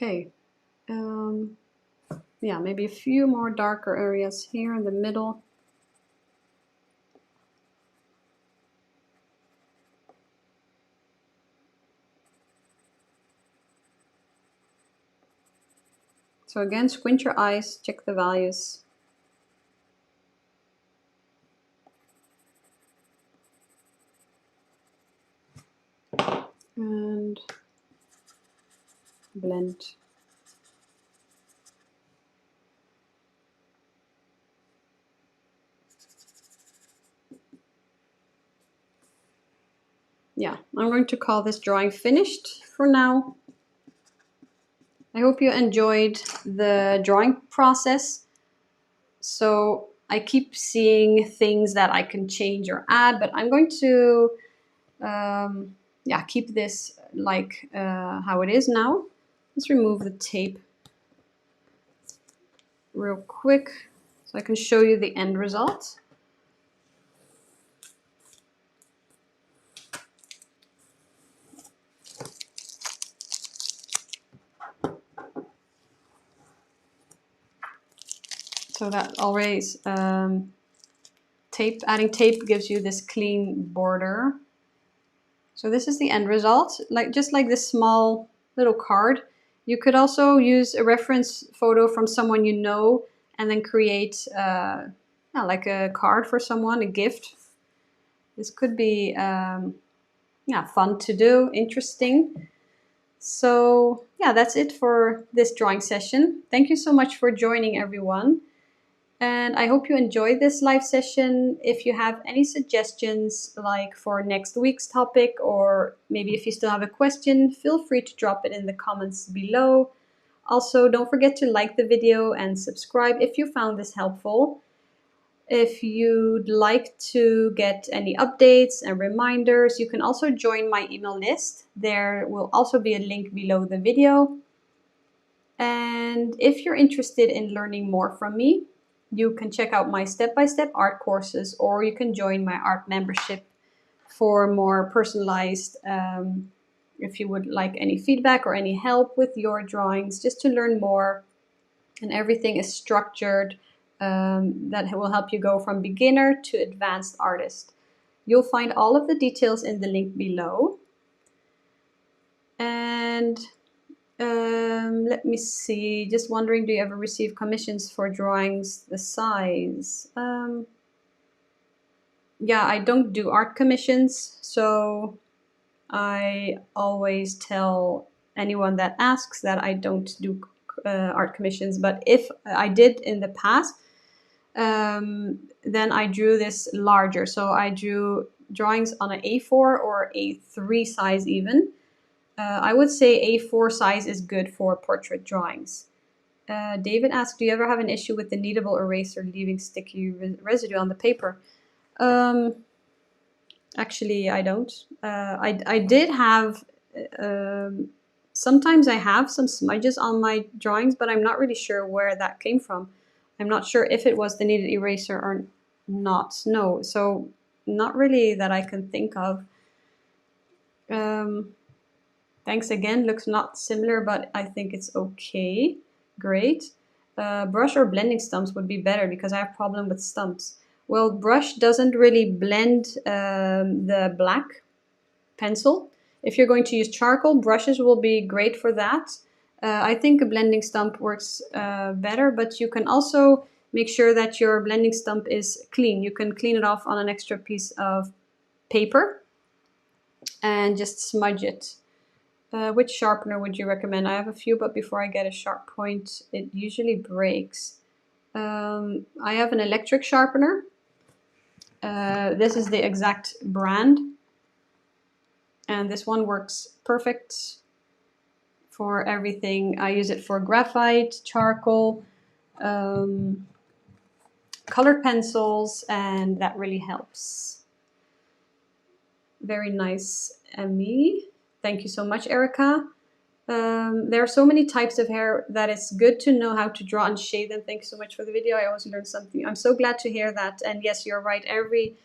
Okay, yeah, maybe a few more darker areas here in the middle. So again, squint your eyes, check the values. And blend. Yeah, I'm going to call this drawing finished for now. I hope you enjoyed the drawing process. So I keep seeing things that I can change or add, but I'm going to yeah, keep this like how it is now. Let's remove the tape real quick so I can show you the end result. So that always adding tape gives you this clean border. So this is the end result, just like this small little card. You could also use a reference photo from someone you know and then create yeah, like a card for someone, a gift. This could be yeah, fun to do, interesting. So yeah, that's it for this drawing session. Thank you so much for joining, everyone. And I hope you enjoyed this live session. If you have any suggestions, like for next week's topic, or maybe if you still have a question, feel free to drop it in the comments below. Also, don't forget to like the video and subscribe if you found this helpful. If you'd like to get any updates and reminders, you can also join my email list. There will also be a link below the video. And if you're interested in learning more from me, you can check out my step-by-step art courses, or you can join my art membership for more personalized, if you would like any feedback or any help with your drawings, just to learn more. And everything is structured, that will help you go from beginner to advanced artist. You'll find all of the details in the link below. And let me see, just wondering, do you ever receive commissions for drawings the size? Yeah, I don't do art commissions, so I always tell anyone that asks that I don't do art commissions. But if I did in the past, then I drew this larger. So I drew drawings on an A4 or A3 size even. I would say A4 size is good for portrait drawings. David asked, do you ever have an issue with the kneadable eraser leaving sticky residue on the paper? Actually, I don't. I did have, sometimes I have some smudges on my drawings, but I'm not really sure where that came from. I'm not sure if it was the kneaded eraser or not. No, so not really that I can think of. Thanks again. Looks not similar, but I think it's okay. Great. Brush or blending stumps would be better because I have problem with stumps. Well, brush doesn't really blend the black pencil. If you're going to use charcoal, brushes will be great for that. I think a blending stump works better, but you can also make sure that your blending stump is clean. You can clean it off on an extra piece of paper and just smudge it. Which sharpener would you recommend? I have a few, but before I get a sharp point, it usually breaks. I have an electric sharpener. This is the exact brand. And this one works perfect for everything. I use it for graphite, charcoal, colored pencils, and that really helps. Very nice, Emmy. Thank you so much, Erica. There are so many types of hair that it's good to know how to draw and shade them. Thank you so much for the video. I always learn something. I'm so glad to hear that. And yes, you're right. Every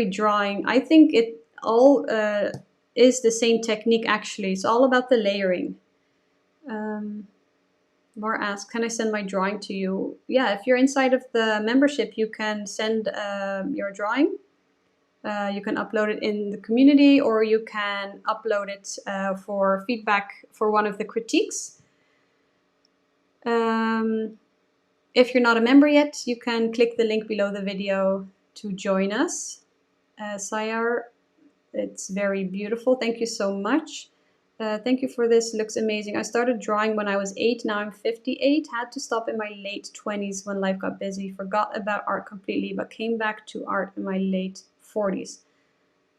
drawing, I think it all is the same technique actually. It's all about the layering. Laura asks, can I send my drawing to you? Yeah, if you're inside of the membership, you can send your drawing. You can upload it in the community, or you can upload it for feedback for one of the critiques. If you're not a member yet, you can click the link below the video to join us. Sayar, it's very beautiful. Thank you so much. Thank you for this. Looks amazing. I started drawing when I was 8. Now I'm 58. Had to stop in my late 20s when life got busy. Forgot about art completely, but came back to art in my late 40s.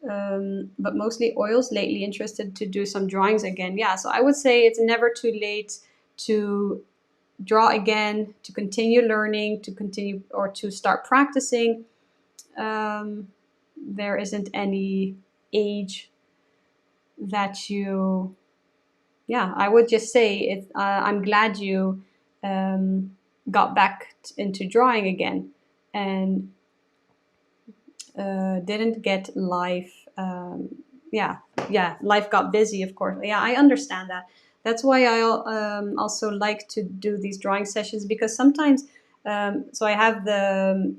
But mostly oils. Lately interested to do some drawings again. Yeah, so I would say it's never too late to draw again, to continue learning, to continue or to start practicing. There isn't any age that you, yeah, I would just say it. I'm glad you got back into drawing again and didn't get life. Life got busy, of course. Yeah, I understand that. That's why I also like to do these drawing sessions, because sometimes, so I have the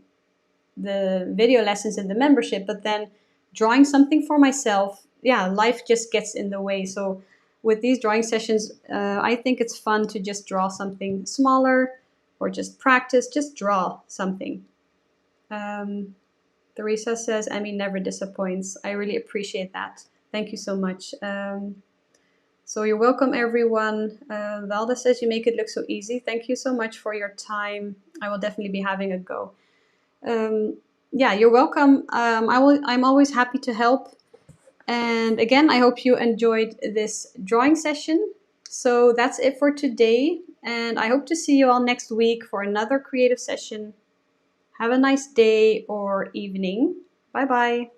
video lessons in the membership, but then drawing something for myself, yeah, life just gets in the way. So with these drawing sessions, I think it's fun to just draw something smaller or just practice, just draw something. Teresa says, Emmy never disappoints. I really appreciate that. Thank you so much. So you're welcome, everyone. Valda says, you make it look so easy. Thank you so much for your time. I will definitely be having a go. Yeah, you're welcome. I'm always happy to help. And again, I hope you enjoyed this drawing session. So that's it for today. And I hope to see you all next week for another creative session. Have a nice day or evening. Bye-bye.